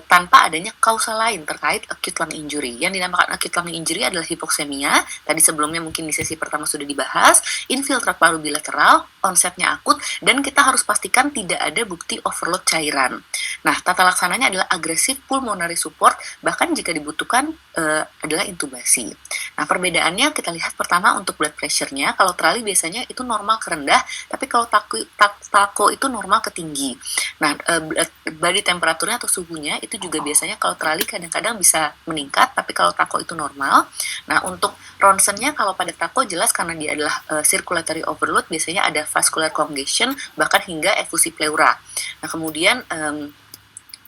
tanpa adanya kausal lain terkait acute lung injury. Yang dinamakan acute lung injury adalah hipoksemia. Tadi sebelumnya mungkin di sesi pertama sudah dibahas. Infiltrat paru bilateral, onsetnya akut, dan kita harus pastikan tidak ada bukti overload cairan. Nah, tata laksananya adalah agresif pulmonary support, bahkan jika dibutuhkan adalah intubasi. Nah, perbedaannya kita lihat pertama untuk blood pressure-nya. Kalau trali biasanya itu normal ke rendah, tapi kalau tako itu normal ke tinggi. Nah, body temperaturnya atau suhunya itu juga biasanya kalau trali kadang-kadang bisa meningkat, tapi kalau tako itu normal. Nah, untuk ronsennya kalau pada tako jelas karena dia adalah circulatory overload, biasanya ada vascular congestion, bahkan hingga efusi pleura. Nah, kemudian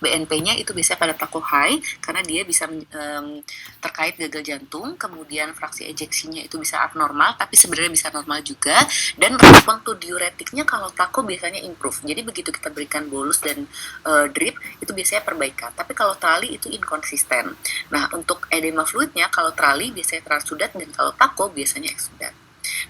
BNP-nya itu biasanya pada tako high karena dia bisa terkait gagal jantung, kemudian fraksi ejeksinya itu bisa abnormal tapi sebenarnya bisa normal juga, dan respon to diuretiknya kalau tako biasanya improve. Jadi begitu kita berikan bolus dan drip itu biasanya perbaikan, tapi kalau trali itu inkonsisten. Nah, untuk edema fluidnya kalau trali biasanya transudat dan kalau tako biasanya eksudat.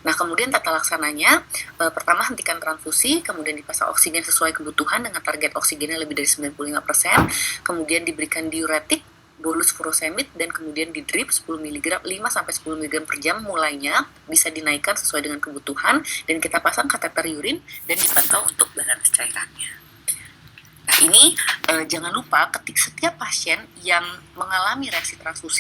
Nah, kemudian tata laksananya, pertama hentikan transfusi, kemudian dipasang oksigen sesuai kebutuhan dengan target oksigennya lebih dari 95%, kemudian diberikan diuretik, bolus furosemid, dan kemudian di drip 10 mg, 5-10 mg per jam mulainya, bisa dinaikkan sesuai dengan kebutuhan, dan kita pasang kateter urin dan dipantau untuk balance cairannya. Nah, ini jangan lupa setiap pasien yang mengalami reaksi transfusi